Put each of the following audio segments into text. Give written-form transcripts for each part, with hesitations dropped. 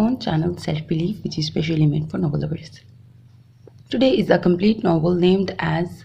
own channel Self Belief, which is specially made for novel lovers. Today is a complete novel named as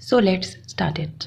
So let's start it.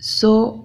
100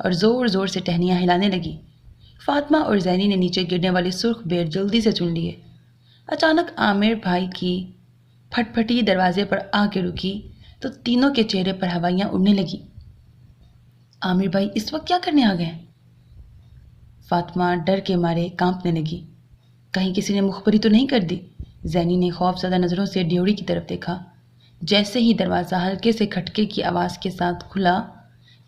اور زور زور سے ٹہنیاں ہلانے لگی۔ فاطمہ اور زینی نے نیچے گرنے والے سرخ بیر جلدی سے چن لیے۔ اچانک عامر بھائی کی پھٹ پھٹی دروازے پر آ کے رکی تو تینوں کے چہرے پر ہوائیاں اڑنے لگی۔ عامر بھائی اس وقت کیا کرنے آ گئے؟ فاطمہ ڈر کے مارے کانپنے لگی۔ کہیں کسی نے مخبری تو نہیں کر دی؟ زینی نے خوف زدہ نظروں سے ڈیوڑی کی طرف دیکھا۔ جیسے ہی دروازہ ہلکے سے کھٹکے کی آواز کے ساتھ کھلا،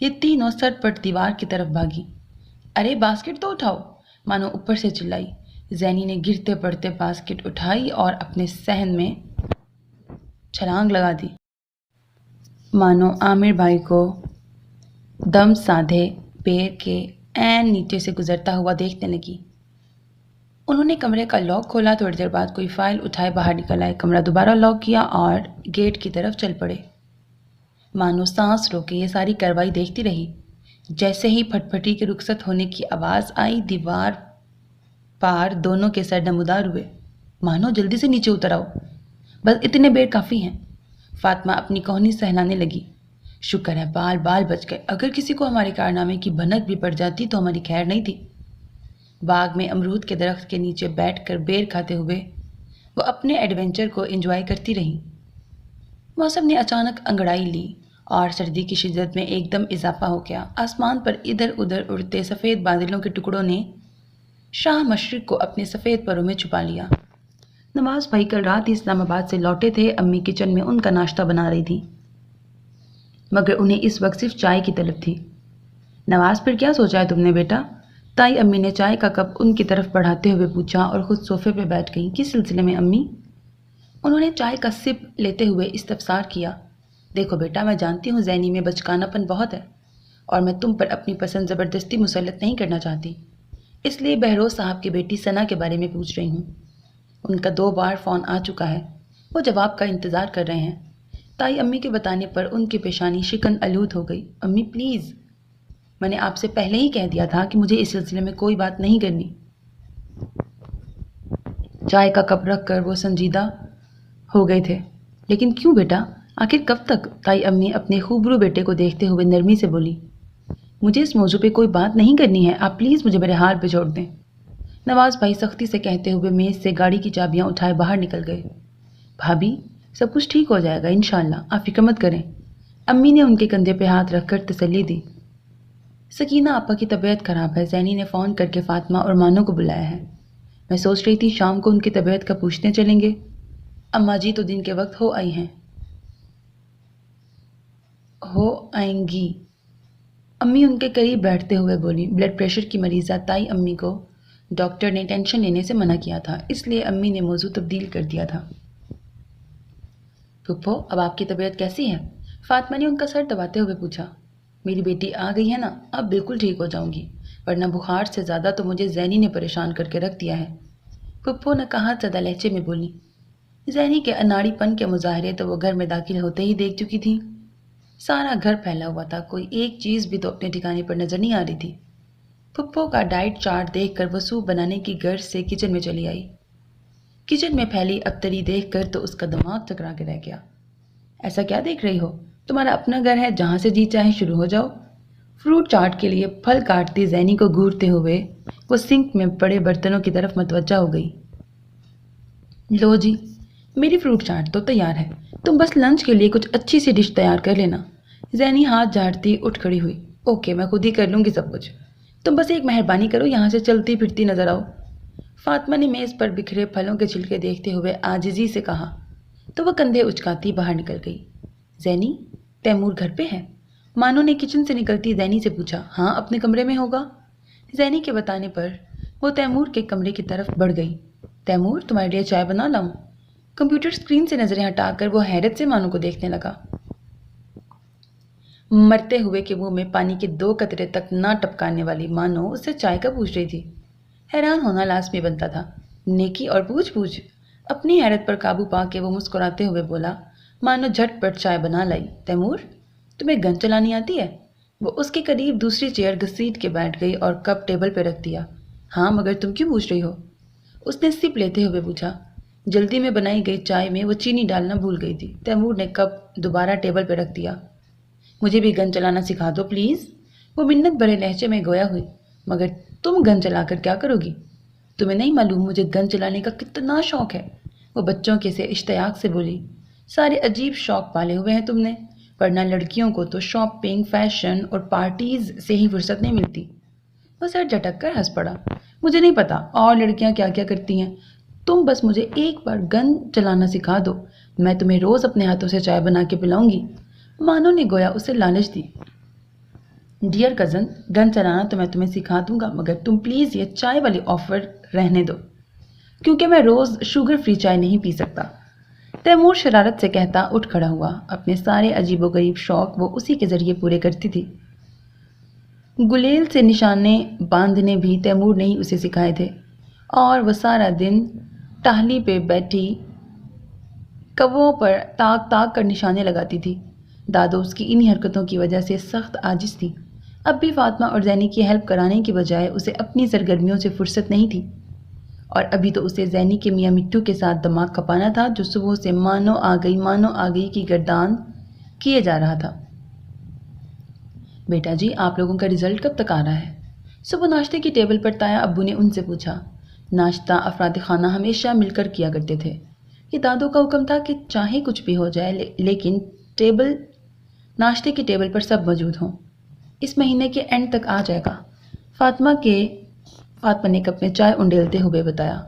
یہ تینوں سر پٹ دیوار کی طرف بھاگی۔ ارے باسکٹ تو اٹھاؤ، مانو اوپر سے چلائی۔ زینی نے گرتے پڑتے باسکٹ اٹھائی اور اپنے صحن میں چھلانگ لگا دی۔ مانو عامر بھائی کو دم سادھے پیر کے عین نیچے سے گزرتا ہوا دیکھنے لگی۔ انہوں نے کمرے کا لاک کھولا، تھوڑی دیر بعد کوئی فائل اٹھائے باہر نکل آئے، کمرہ دوبارہ لاک کیا اور گیٹ کی طرف چل پڑے۔ مانو سانس روکے یہ ساری کارروائی دیکھتی رہی۔ جیسے ہی پھٹ پھٹی کے رخصت ہونے کی آواز آئی، دیوار پار دونوں کے سر نمودار ہوئے۔ مانو جلدی سے نیچے اتر آؤ، بس اتنے بیر کافی ہیں۔ فاطمہ اپنی کوہنی سہلانے لگی۔ شکر ہے بال بال بچ گئے، اگر کسی کو ہمارے کارنامے کی بھنک بھی پڑ جاتی تو ہماری خیر نہیں تھی۔ باغ میں امرود کے درخت کے نیچے بیٹھ کر بیر کھاتے ہوئے وہ اپنے ایڈونچر کو انجوائے کرتی رہیں۔ موسم نے اچانک انگڑائی لی اور سردی کی شدت میں ایک دم اضافہ ہو گیا۔ آسمان پر ادھر ادھر اڑتے سفید بادلوں کے ٹکڑوں نے شاہ مشرق کو اپنے سفید پروں میں چھپا لیا۔ نواز بھائی کل رات ہی اسلام آباد سے لوٹے تھے۔ امی کچن میں ان کا ناشتہ بنا رہی تھی، مگر انہیں اس وقت صرف چائے کی طلب تھی۔ نواز پھر کیا سوچا ہے تم نے بیٹا؟ تائی امی نے چائے کا کپ ان کی طرف بڑھاتے ہوئے پوچھا اور خود صوفے پہ بیٹھ گئیں۔ کس سلسلے میں امی؟ انہوں نے چائے کا سپ لیتے ہوئے استفسار کیا۔ دیکھو بیٹا، میں جانتی ہوں زینی میں بچکانہ پن بہت ہے اور میں تم پر اپنی پسند زبردستی مسلط نہیں کرنا چاہتی، اس لیے بہروز صاحب کی بیٹی ثنا کے بارے میں پوچھ رہی ہوں۔ ان کا 2 بار فون آ چکا ہے، وہ جواب کا انتظار کر رہے ہیں۔ تائی امی کے بتانے پر ان کی پیشانی شکن آلود ہو گئی۔ امی پلیز، میں نے آپ سے پہلے ہی کہہ دیا تھا کہ مجھے اس سلسلے میں کوئی بات نہیں کرنی۔ چائے کا کپ رکھ کر وہ سنجیدہ ہو گئے تھے۔ لیکن کیوں بیٹا؟ آخر کب تک؟ تائی امی اپنے خوبرو بیٹے کو دیکھتے ہوئے نرمی سے بولی۔ مجھے اس موضوع پہ کوئی بات نہیں کرنی ہے، آپ پلیز مجھے میرے حال پہ چھوڑ دیں، نواز بھائی سختی سے کہتے ہوئے میز سے گاڑی کی چابیاں اٹھائے باہر نکل گئے۔ بھابھی، سب کچھ ٹھیک ہو جائے گا انشاءاللہ، آپ فکر مت کریں، امی نے ان کے کندھے پہ ہاتھ رکھ کر تسلی دی۔ سکینہ آپا کی طبیعت خراب ہے، زینی نے فون کر کے فاطمہ اور مانو کو بلایا ہے۔ میں سوچ رہی تھی شام کو ان کی طبیعت کا پوچھنے چلیں گے۔ اماں جی تو دن کے وقت ہو آئیں گی، امی ان کے قریب بیٹھتے ہوئے بولی۔ بلڈ پریشر کی مریضہ تائی امی کو ڈاکٹر نے ٹینشن لینے سے منع کیا تھا، اس لیے امی نے موضوع تبدیل کر دیا تھا۔ پھپھو، اب آپ کی طبیعت کیسی ہے؟ فاطمہ نے ان کا سر دباتے ہوئے پوچھا۔ میری بیٹی آ گئی ہے نا، اب بالکل ٹھیک ہو جاؤں گی، ورنہ بخار سے زیادہ تو مجھے زینی نے پریشان کر کے رکھ دیا ہے، پھپھو نے کہا زدہ لہجے میں بولی۔ زینی کے اناڑی پن کے مظاہرے تو وہ گھر میں داخل ہوتے ہی دیکھ چکی تھی۔ سارا گھر پھیلا ہوا تھا، کوئی ایک چیز بھی تو اپنے ٹھکانے پر نظر نہیں آ رہی تھی۔ پھپھو کا ڈائٹ چارٹ دیکھ کر وہ سوپ بنانے کی غرض سے کچن میں چلی آئی۔ کچن میں پھیلی ابتری دیکھ کر تو اس کا دماغ چکرا کے رہ گیا۔ ایسا کیا دیکھ رہی ہو؟ تمہارا اپنا گھر ہے، جہاں سے جی چاہے شروع ہو جاؤ۔ فروٹ چاٹ کے لیے پھل کاٹتی زینی کو گھورتے ہوئے وہ سنک میں پڑے برتنوں کی طرف متوجہ ہو گئی۔ لو جی، میری فروٹ چاٹ تو تیار ہے، تم بس لنچ کے لیے کچھ اچھی سی ڈش تیار کر لینا۔ زینی ہاتھ جھاڑتی اٹھ کھڑی ہوئی۔ اوکے، میں خود ہی کر لوں گی سب کچھ، تم بس ایک مہربانی کرو، یہاں سے چلتی پھرتی نظر آؤ۔ فاطمہ نے میز پر بکھرے پھلوں کے چھلکے دیکھتے ہوئے عاجزی سے کہا تو وہ کندھے اچکاتی باہر نکل گئی۔ زینی، تیمور گھر پہ ہے؟ مانو نے کچن سے نکلتی زینی سے پوچھا۔ ہاں، اپنے کمرے میں ہوگا۔ زینی کے بتانے پر وہ تیمور کے کمرے کی طرف بڑھ گئی۔ تیمور، تمہارے لیے چائے بنا لاؤں؟ کمپیوٹر اسکرین سے نظریں ہٹا کر وہ حیرت سے مانو کو دیکھنے لگا۔ مرتے ہوئے کے منہ میں پانی کے 2 قطرے تک نہ ٹپکانے والی مانو اس سے چائے کا پوچھ رہی تھی۔ حیران ہونا لازمی بنتا تھا۔ نیکی اور پوچھ اپنی حیرت پر قابو پا کے وہ مسکراتے ہوئے بولا۔ مانو جھٹ پٹ چائے بنا لائی۔ تیمور، تمہیں گن چلانی آتی ہے؟ وہ اس کے قریب دوسری چیئر گھسیٹ کے بیٹھ گئی اور کپ ٹیبل پہ رکھ دیا۔ ہاں، مگر تم کیوں پوچھ رہی ہو؟ اس نے سپ لیتے ہوئے پوچھا۔ جلدی میں بنائی گئی چائے میں وہ چینی ڈالنا بھول گئی تھی۔ تیمور نے کپ دوبارہ ٹیبل پہ رکھ دیا۔ مجھے بھی گن چلانا سکھا دو پلیز، وہ منت بھرے لہجے میں گویا ہوئی، مگر تم گن چلا کر کیا کرو گی؟ تمہیں نہیں معلوم مجھے گن چلانے کا کتنا شوق ہے؟ وہ بچوں کے سے اشتیاق سے بولی۔ سارے عجیب شوق پالے ہوئے ہیں تم نے، ورنہ لڑکیوں کو تو شاپنگ، فیشن اور پارٹیز سے ہی فرصت نہیں ملتی۔ وہ سر جھٹک کر ہنس پڑا۔ مجھے نہیں پتا اور لڑکیاں کیا کیا کرتی ہیں، تم بس مجھے ایک بار گن چلانا سکھا دو، میں تمہیں روز اپنے ہاتھوں سے چائے بنا کے پلاؤں گی۔ مانو نے گویا اسے لالچ دی۔ ڈیئر کزن، گن چلانا تو میں تمہیں سکھا دوں گا، مگر تم پلیز یہ چائے والی آفر رہنے دو، کیونکہ میں روز شوگر فری چائے نہیں پی سکتا۔ تیمور شرارت سے کہتا اٹھ کھڑا ہوا۔ اپنے سارے عجیب و غریب شوق وہ اسی کے ذریعے پورے کرتی تھی۔ گلیل سے نشانے باندھنے بھی تیمور نے ہی اسے سکھائے تھے، اور وہ سارا دن ٹاہلی پہ بیٹھی کووں پر تاک تاک کر نشانے لگاتی تھی۔ دادو اس کی انہی حرکتوں کی وجہ سے سخت عاجز تھی۔ اب بھی فاطمہ اور زینی کی ہیلپ کرانے کی بجائے اسے اپنی سرگرمیوں سے فرصت نہیں تھی، اور ابھی تو اسے زینی کے میاں مٹھو کے ساتھ دماغ کھپانا تھا، جو صبح سے مانو آ گئی کی گردان کیے جا رہا تھا۔ بیٹا جی، آپ لوگوں کا رزلٹ کب تک آ رہا ہے؟ صبح ناشتے کی ٹیبل پر تایا ابو نے ان سے پوچھا۔ ناشتہ افراد خانہ ہمیشہ مل کر کیا کرتے تھے۔ یہ دادو کا حکم تھا کہ چاہے کچھ بھی ہو جائے لیکن ناشتے کی ٹیبل پر سب موجود ہوں۔ اس مہینے کے اینڈ تک آ جائے گا، فاطمہ نے کپ میں چائے انڈیلتے ہوئے بتایا۔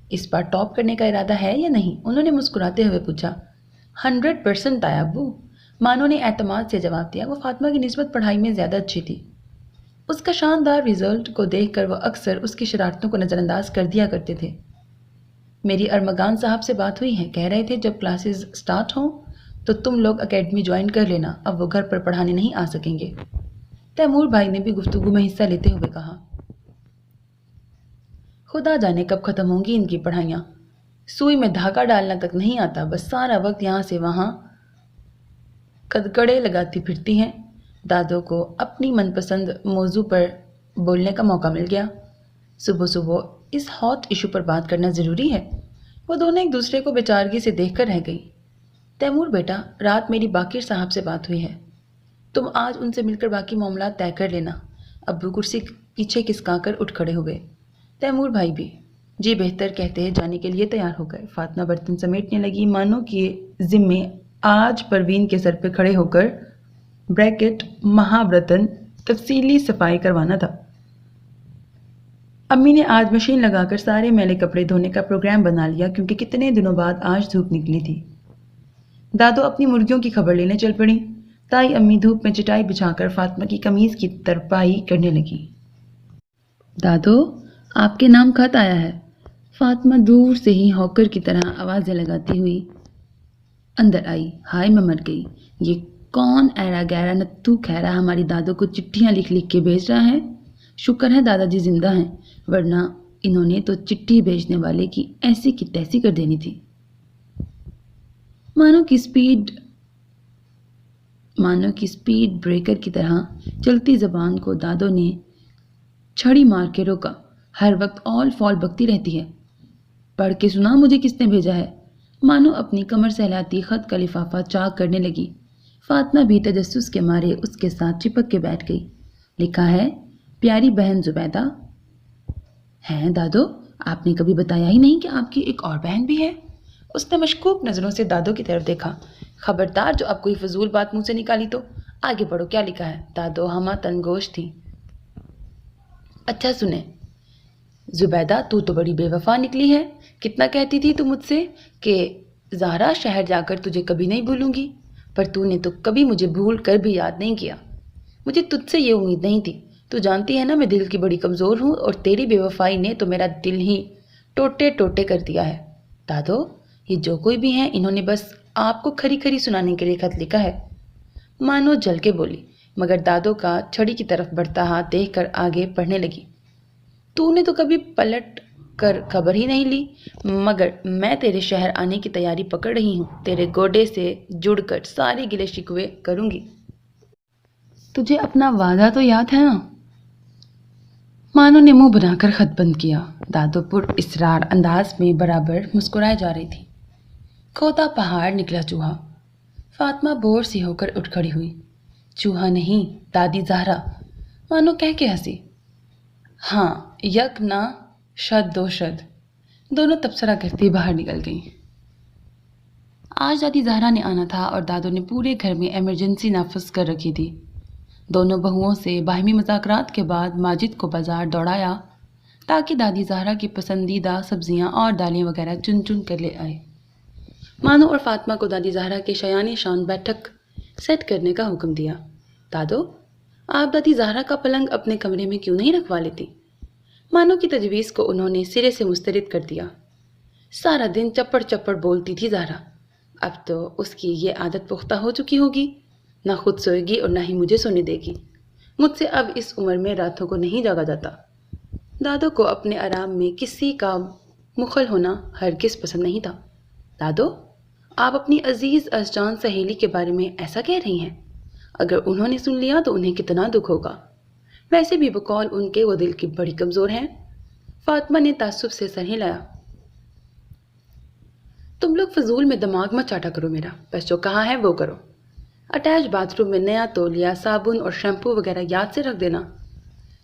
اس بار ٹاپ کرنے کا ارادہ ہے یا نہیں؟ انہوں نے مسکراتے ہوئے پوچھا۔ 100% تایا ابو، مانو نے اعتماد سے جواب دیا۔ وہ فاطمہ کی نسبت پڑھائی میں زیادہ اچھی تھی۔ اس کا شاندار رزلٹ کو دیکھ کر وہ اکثر اس کی شرارتوں کو نظر انداز کر دیا کرتے تھے۔ میری ارمغان صاحب سے بات ہوئی ہے، کہہ رہے تھے جب کلاسز سٹارٹ ہوں تو تم لوگ اکیڈمی جوائن کر لینا، اب وہ گھر پر پڑھانے نہیں آ سکیں گے۔ تیمور بھائی نے بھی گفتگو میں حصہ لیتے ہوئے کہا۔ خدا جانے کب ختم ہوں گی ان کی پڑھائیاں، سوئی میں دھاگا ڈالنا تک نہیں آتا، بس سارا وقت یہاں سے وہاں قدقڑے لگاتی پھرتی ہیں۔ دادو کو اپنی من پسند موضوع پر بولنے کا موقع مل گیا۔ صبح صبح اس ہاٹ ایشو پر بات کرنا ضروری ہے۔ وہ دونوں ایک دوسرے کو بیچارگی سے دیکھ کر رہ گئی۔ تیمور بیٹا، رات میری باقر صاحب سے بات ہوئی ہے، تم آج ان سے مل کر باقی معاملات طے کر لینا۔ ابو کرسی پیچھے کسکا کر اٹھ کھڑے ہوئے۔ تیمور بھائی بھی جی بہتر کہتے ہیں جانے کے لیے تیار ہو گئے۔ فاطمہ برتن سمیٹنے لگی، مانو کہ ذمے آج پروین کے سر پہ کھڑے ہو کر مہابرتن تفصیلی صفائی کروانا تھا۔ امی نے آج مشین لگا کر سارے میلے کپڑے دھونے کا پروگرام بنا لیا، کیونکہ کتنے دنوں بعد آج دھوپ نکلی تھی۔ دادو اپنی مرغیوں کی خبر لینے چل پڑی۔ تائی امی دھوپ میں چٹائی بچھا کر فاطمہ کی قمیض کی ترپائی کرنے لگی۔ دادو، آپ کے نام خط آیا ہے۔ فاطمہ دور سے ہی ہاکر کی طرح آوازیں لگاتی ہوئی اندر آئی۔ ہائے میں مر گئی، یہ کون ایرا گیرا نتو خیرا ہماری دادو کو چٹھیاں لکھ لکھ کے بھیج رہا ہے؟ شکر ہے دادا جی زندہ ہیں، ورنہ انہوں نے تو چٹھی بھیجنے والے کی ایسی کی تیسی کر دینی تھی۔ مانو کی سپیڈ بریکر کی طرح چلتی زبان کو دادو نے چھڑی مار کے روکا۔ ہر وقت آل فال بکتی رہتی ہے، پڑھ کے سنا مجھے کس نے بھیجا ہے؟ مانو اپنی کمر سہلاتی خط کا لفافہ چاک کرنے لگی۔ فاطمہ بھی تجسس کے مارے اس کے ساتھ چپک کے بیٹھ گئی۔ لکھا ہے پیاری بہن زبیدہ۔ ہیں دادو، آپ نے کبھی بتایا ہی نہیں کہ آپ کی ایک اور بہن بھی ہے؟ اس نے مشکوک نظروں سے دادو کی طرف دیکھا۔ خبردار جو اب کوئی فضول بات منہ سے نکالی تو آگے بڑھو، کیا لکھا ہے؟ دادو ہمہ تنگوش تھی۔ اچھا سنیں زبیدہ، تو بڑی بے وفا نکلی ہے۔ کتنا کہتی تھی تو مجھ سے کہ زہرا شہر جا کر تجھے کبھی نہیں بھولوں گی، پر تو نے تو کبھی مجھے بھول کر بھی یاد نہیں کیا۔ مجھے تجھ سے یہ امید نہیں تھی، تو جانتی ہے نا میں دل کی بڑی کمزور ہوں، اور تیری بے وفائی نے تو میرا دل ہی ٹوٹے ٹوٹے کر دیا ہے۔ دادو، یہ جو کوئی بھی ہیں انہوں نے بس آپ کو کھری کھری سنانے کے لیے خط لکھا ہے۔ مانو جل کے بولی، مگر دادو کا چھڑی کی طرف بڑھتا ہاتھ دیکھ کر آگے پڑھنے لگی۔ تو نے تو کبھی پلٹ کر خبر ہی نہیں لی، مگر میں تیرے شہر آنے کی تیاری پکڑ رہی ہوں، تیرے گوڈے سے جڑ کر ساری گلے شکوے کروں گی۔ تجھے اپنا وعدہ تو یاد ہے نا؟ مانو نے منہ بنا کر خط بند کیا۔ دادو پر اسرار انداز میں برابر مسکرائے جا رہی تھی۔ کھوتا پہاڑ نکلا چوہا۔ فاطمہ بور سی ہو کر اٹھ کھڑی ہوئی۔ چوہا نہیں، دادی زہرا، مانو کہہ کے ہنسی۔ ہاں، یک نہ شد دو شد، دونوں تبصرہ کرتی باہر نکل گئیں۔ آج دادی زہرا نے آنا تھا اور دادو نے پورے گھر میں ایمرجنسی نافذ کر رکھی تھی۔ دونوں بہوؤں سے باہمی مذاکرات کے بعد ماجد کو بازار دوڑایا تاکہ دادی زہرا کی پسندیدہ سبزیاں اور دالیں وغیرہ چن چن کر لے آئے۔ مانو اور فاطمہ کو دادی زہرا کے شایان شان بیٹھک سیٹ کرنے کا حکم دیا۔ دادو، آپ دادی زہرا کا پلنگ اپنے کمرے میں کیوں نہیں رکھوا لیتی؟ مانو کی تجویز کو انہوں نے سرے سے مسترد کر دیا۔ سارا دن چپڑ چپڑ بولتی تھی زہرا، اب تو اس کی یہ عادت پختہ ہو چکی ہوگی، نہ خود سوئے گی اور نہ ہی مجھے سونے دے گی۔ مجھ سے اب اس عمر میں راتوں کو نہیں جاگا جاتا۔ دادو کو اپنے آرام میں کسی کا مخل ہونا ہرگز پسند نہیں تھا۔ دادو، آپ اپنی عزیز از جان سہیلی کے بارے میں ایسا کہہ رہی ہیں؟ اگر انہوں نے سن لیا تو انہیں کتنا دکھ ہوگا۔ ویسے بھی بقول ان کے وہ دل کی بڑی کمزور ہیں۔ فاطمہ نے تعصب سے سر ہلایا۔ تم لوگ فضول میں دماغ مت چاٹا کرو میرا، بس جو کہا ہے وہ کرو۔ اٹیچ باتھ روم میں نیا تولیہ، صابن اور شیمپو وغیرہ یاد سے رکھ دینا۔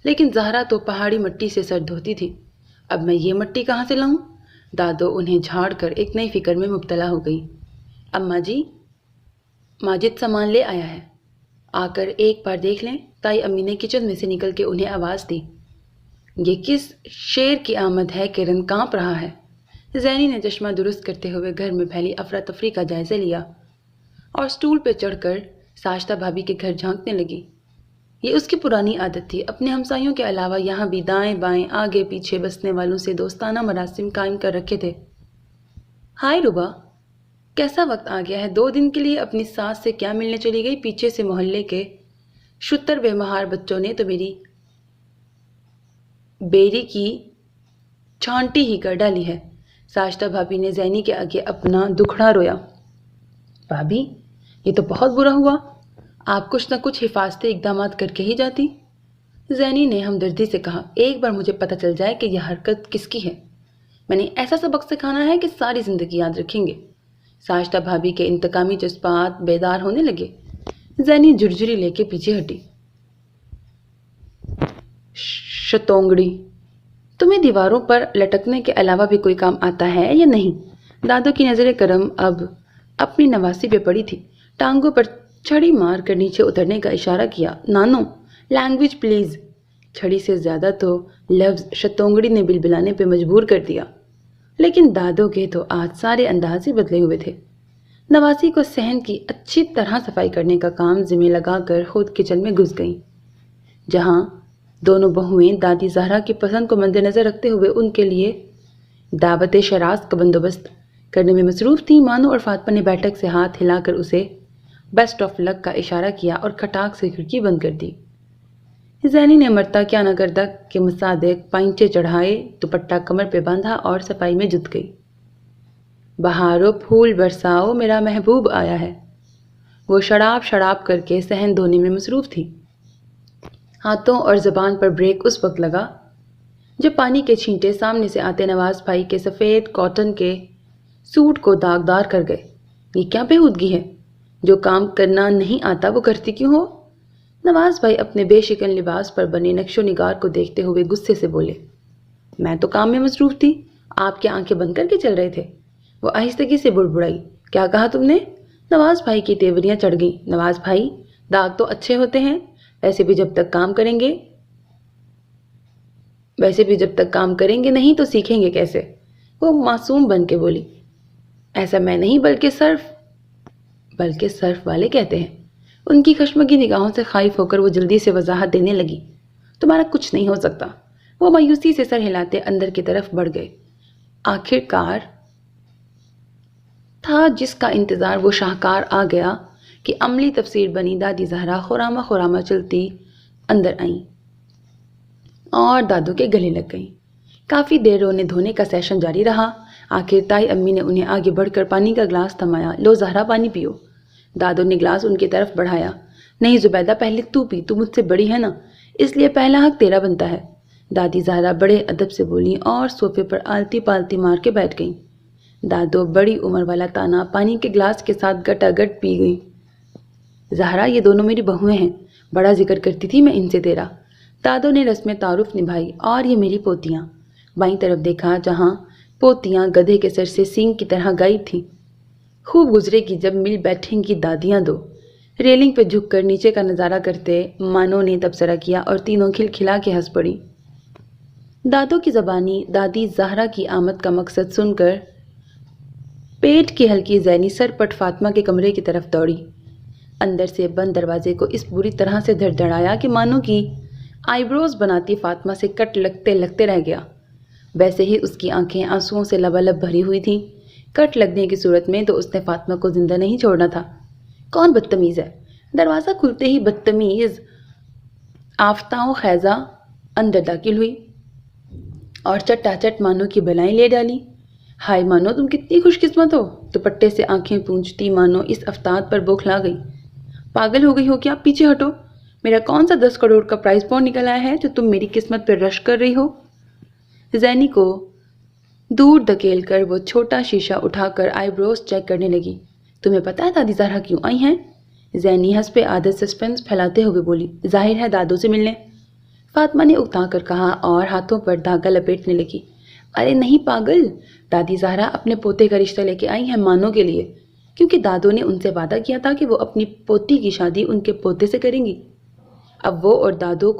لیکن زہرا تو پہاڑی مٹی سے سر دھوتی تھی، اب میں یہ مٹی کہاں سے لاؤں؟ دادو انہیں جھاڑ کر ایک نئی فکر میں مبتلا ہو گئی۔ اماں جی، ماجد سامان لے آیا ہے، آ کر ایک بار دیکھ لیں۔ تائی امی نے کچن میں سے نکل کے انہیں آواز دی۔ یہ کس شیر کی آمد ہے؟ کرن کانپ رہا ہے۔ زینی نے چشمہ درست کرتے ہوئے گھر میں پھیلی افراتفری کا جائزہ لیا اور سٹول پہ چڑھ کر ساشتہ بھابھی کے گھر جھانکنے لگی۔ یہ اس کی پرانی عادت تھی، اپنے ہمسایوں کے علاوہ یہاں بھی دائیں بائیں آگے پیچھے بسنے والوں سے دوستانہ مراسم قائم کر رکھے تھے۔ ہائے ربا، کیسا وقت آ گیا ہے، 2 دن کے لیے اپنی ساس سے کیا ملنے چلی گئی؟ پیچھے سے محلے کے شتر بے مہار بچوں نے تو میری بیری کی چھانٹی ہی کر ڈالی ہے۔ ساشتہ بھابھی نے زینی کے آگے اپنا دکھڑا رویا۔ بھابھی، یہ تو بہت برا ہوا، آپ کچھ نہ کچھ حفاظتی اقدامات کر کے ہی جاتی۔ زینی نے ہمدردی سے کہا، ایک بار مجھے پتہ چل جائے کہ یہ حرکت کس کی ہے، میں نے ایسا سبق سکھانا ہے کہ ساری زندگی یاد رکھیں گے۔ ساشتہ بھابھی کے انتقامی جذبات بیدار ہونے لگے۔ زینی جھرجھری لے کے پیچھے ہٹی۔ شتونگڑی، تمہیں دیواروں پر لٹکنے کے علاوہ بھی کوئی کام آتا ہے یا نہیں؟ دادو کی نظر کرم اب اپنی نواسی پہ پڑی تھی۔ ٹانگوں پر چھڑی مار کر نیچے اترنے کا اشارہ کیا۔ نانو، لینگویج پلیز۔ چھڑی سے زیادہ تو لفظ شتونگڑی نے بلبلانے پہ مجبور کر دیا، لیکن دادو کے تو آج سارے انداز ہی بدلے ہوئے تھے۔ نواسی کو صحن کی اچھی طرح صفائی کرنے کا کام ذمہ لگا کر خود کچن میں گھس گئیں، جہاں دونوں بہوئیں دادی زہرا کی پسند کو مد نظر رکھتے ہوئے ان کے لیے دعوت شراز کا بندوبست کرنے میں مصروف تھیں۔ مانو اور فاطمہ نے بیٹھک سے ہاتھ ہلا کر اسے بیسٹ آف لک کا اشارہ کیا اور کھٹاک سے کھڑکی بند کر دی۔ زینی نے مرتا کیا نہ کرتا کے مصادق پائنچے چڑھائے، دوپٹہ کمر پہ باندھا اور صفائی میں جت گئی۔ بہارو پھول برساؤ، میرا محبوب آیا ہے۔ وہ شڑاب شڑاب کر کے صحن دھونے میں مصروف تھی۔ ہاتھوں اور زبان پر بریک اس وقت لگا جب پانی کے چھینٹے سامنے سے آتے نواز بھائی کے سفید کاٹن کے سوٹ کو داغدار کر گئے۔ یہ کیا بےہودگی ہے، جو کام کرنا نہیں آتا وہ کرتی کیوں ہو؟ نواز بھائی اپنے بے شکن لباس پر بنے نقش و نگار کو دیکھتے ہوئے غصے سے بولے، میں تو کام میں مصروف تھی، آپ کیا آنکھیں بند کر کے چل رہے تھے؟ وہ آہستگی سے بڑبڑائی، کیا کہا تم نے؟ نواز بھائی کی تیوریاں چڑھ گئیں۔ نواز بھائی، داغ تو اچھے ہوتے ہیں، ویسے بھی جب تک کام کریں گے نہیں تو سیکھیں گے کیسے؟ وہ معصوم بن کے بولی، ایسا میں نہیں بلکہ صرف والے کہتے ہیں۔ ان کی کشمگی نگاہوں سے خائف ہو کر وہ جلدی سے وضاحت دینے لگی، تمہارا کچھ نہیں ہو سکتا۔ وہ مایوسی سے سر ہلاتے اندر کی طرف بڑھ گئے۔ آخر کار تھا جس کا انتظار وہ شاہکار آ گیا کہ عملی تفسیر بنی دادی زہرا خورامہ خورامہ چلتی اندر آئیں اور دادو کے گلے لگ گئیں۔ کافی دیر رونے دھونے کا سیشن جاری رہا۔ آخر تائی امی نے انہیں آگے بڑھ کر پانی کا گلاس تھمایا۔ لو زہرا، پانی پیو۔ دادو نے گلاس ان کی طرف بڑھایا۔ نہیں زبیدہ، پہلے تو پی، تو مجھ سے بڑی ہے نا، اس لیے پہلا حق تیرا بنتا ہے۔ دادی زہرا بڑے ادب سے بولی اور صوفے پر آلتی پالتی مار کے بیٹھ گئیں۔ دادو بڑی عمر والا تانا پانی کے گلاس کے ساتھ گٹا گٹ پی گئی۔ زہرا، یہ دونوں میری بہویں ہیں، بڑا ذکر کرتی تھی میں ان سے تیرا۔ دادو نے رسم تعارف نبھائی، اور یہ میری پوتیاں۔ بائیں طرف دیکھا جہاں پوتیاں گدھے کے سر سے سینگ کی طرح غائب تھیں۔ خوب گزرے گی جب مل بیٹھیں گی دادیاں دو۔ ریلنگ پہ جھک کر نیچے کا نظارہ کرتے مانو نے تبصرہ کیا اور تینوں کھلکھلا کے ہنس پڑی۔ دادو کی زبانی دادی زہرا کی آمد کا مقصد سن کر پیٹ کی ہلکی زینی سر پٹ فاطمہ کے کمرے کی طرف دوڑی۔ اندر سے بند دروازے کو اس بری طرح سے دھڑدھڑایا کہ مانو کی آئی بروز بناتی فاطمہ سے کٹ لگتے لگتے رہ گیا۔ ویسے ہی اس کی آنکھیں آنسوؤں سے لبالب بھری ہوئی تھیں۔ کٹ لگنے کی صورت میں تو اس نے فاطمہ کو زندہ نہیں چھوڑنا تھا۔ کون بدتمیز ہے؟ دروازہ کھلتے ہی بدتمیز آفتاؤں خیزہ اندر داخل ہوئی اور چٹا چٹ مانو کی بلائیں لے ڈالی۔ ہائے مانو، تم کتنی خوش قسمت ہو! دوپٹے سے آنکھیں پونچھتی مانو اس افتاد پر بوکھلا گئی۔ پاگل ہو گئی ہو کیا؟ پیچھے ہٹو۔ میرا کون سا 10 کروڑ کا پرائز بانڈ نکل آیا ہے جو تم میری قسمت پر رش کر رہی ہو؟ زینی کو دور دھکیل کر وہ چھوٹا شیشہ اٹھا کر آئی بروز چیک کرنے لگی۔ تمہیں پتہ ہے دادی زہرا کیوں آئی ہیں؟ زینی حسب عادت سسپنس پھیلاتے ہوئے بولی۔ ظاہر ہے دادو سے ملنے، فاطمہ نے اکتا کر کہا اور ہاتھوں پر دھاگا لپیٹنے لگی۔ ارے نہیں پاگل، دادی زہرا اپنے پوتے کا رشتہ لے کے آئی ہیں مانو کے لیے، کیونکہ دادو نے ان سے وعدہ کیا تھا کہ وہ اپنی پوتی کی شادی ان کے پوتے سے کریں گی۔ اب وہ دادو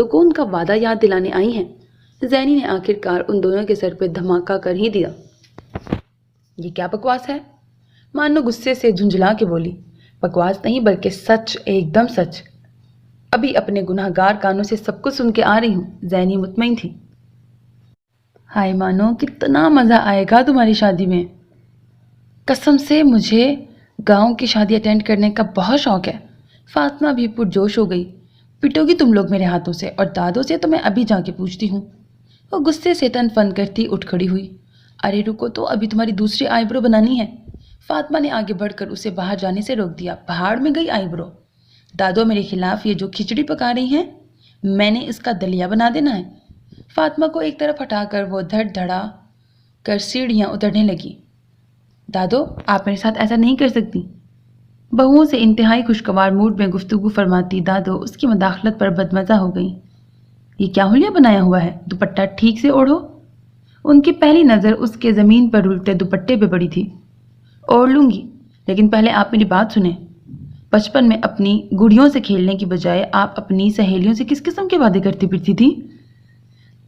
کو ان کا وعدہ یاد دلانے آئی ہیں۔ زینی نے آخرکار ان دونوں کے سر پہ دھماکہ کر ہی دیا۔ یہ کیا بکواس ہے؟ مانو غصے سے جھنجھلا کے بولی۔ بکواس نہیں بلکہ سچ، ایک دم سچ۔ ابھی اپنے گناہ گار کانوں سے سب کچھ سن کے آ رہی ہوں۔ زینی مطمئن تھی۔ ہائے مانو، کتنا مزہ آئے گا تمہاری شادی میں۔ قسم سے مجھے گاؤں کی شادی اٹینڈ کرنے کا بہت شوق ہے۔ فاطمہ بھی پرجوش ہو گئی۔ پٹو گی تم لوگ میرے ہاتھوں سے، اور دادو سے تو میں ابھی جا کے پوچھتی ہوں۔ وہ غصے سے تن فن کرتی اٹھ کھڑی ہوئی۔ ارے رکو تو، ابھی تمہاری دوسری آئی برو بنانی ہے۔ فاطمہ نے آگے بڑھ کر اسے باہر جانے سے روک دیا۔ پہاڑ میں گئی آئی برو؟ دادو میرے خلاف یہ جو کھچڑی پکا رہی ہیں، میں نے اس کا دلیا بنا دینا ہے۔ فاطمہ کو ایک طرف ہٹا کر وہ دھڑ دھڑا کر سیڑھیاں اترنے لگی۔ دادو، آپ میرے ساتھ ایسا نہیں کر سکتی۔ بہوؤں سے انتہائی خوشگوار موڈ میں گفتگو فرماتی دادو اس کی مداخلت پر بدمزہ ہو گئی۔ یہ کیا حلیہ بنایا ہوا ہے؟ دوپٹہ ٹھیک سے اوڑھو۔ ان کی پہلی نظر اس کے زمین پر رلتے دوپٹے پہ پڑی تھی۔ اوڑھ لوں گی، لیکن پہلے آپ میری بات سنیں۔ بچپن میں اپنی گڑیوں سے کھیلنے کی بجائے آپ اپنی سہیلیوں سے کس قسم کے وعدے کرتی پھرتی تھی؟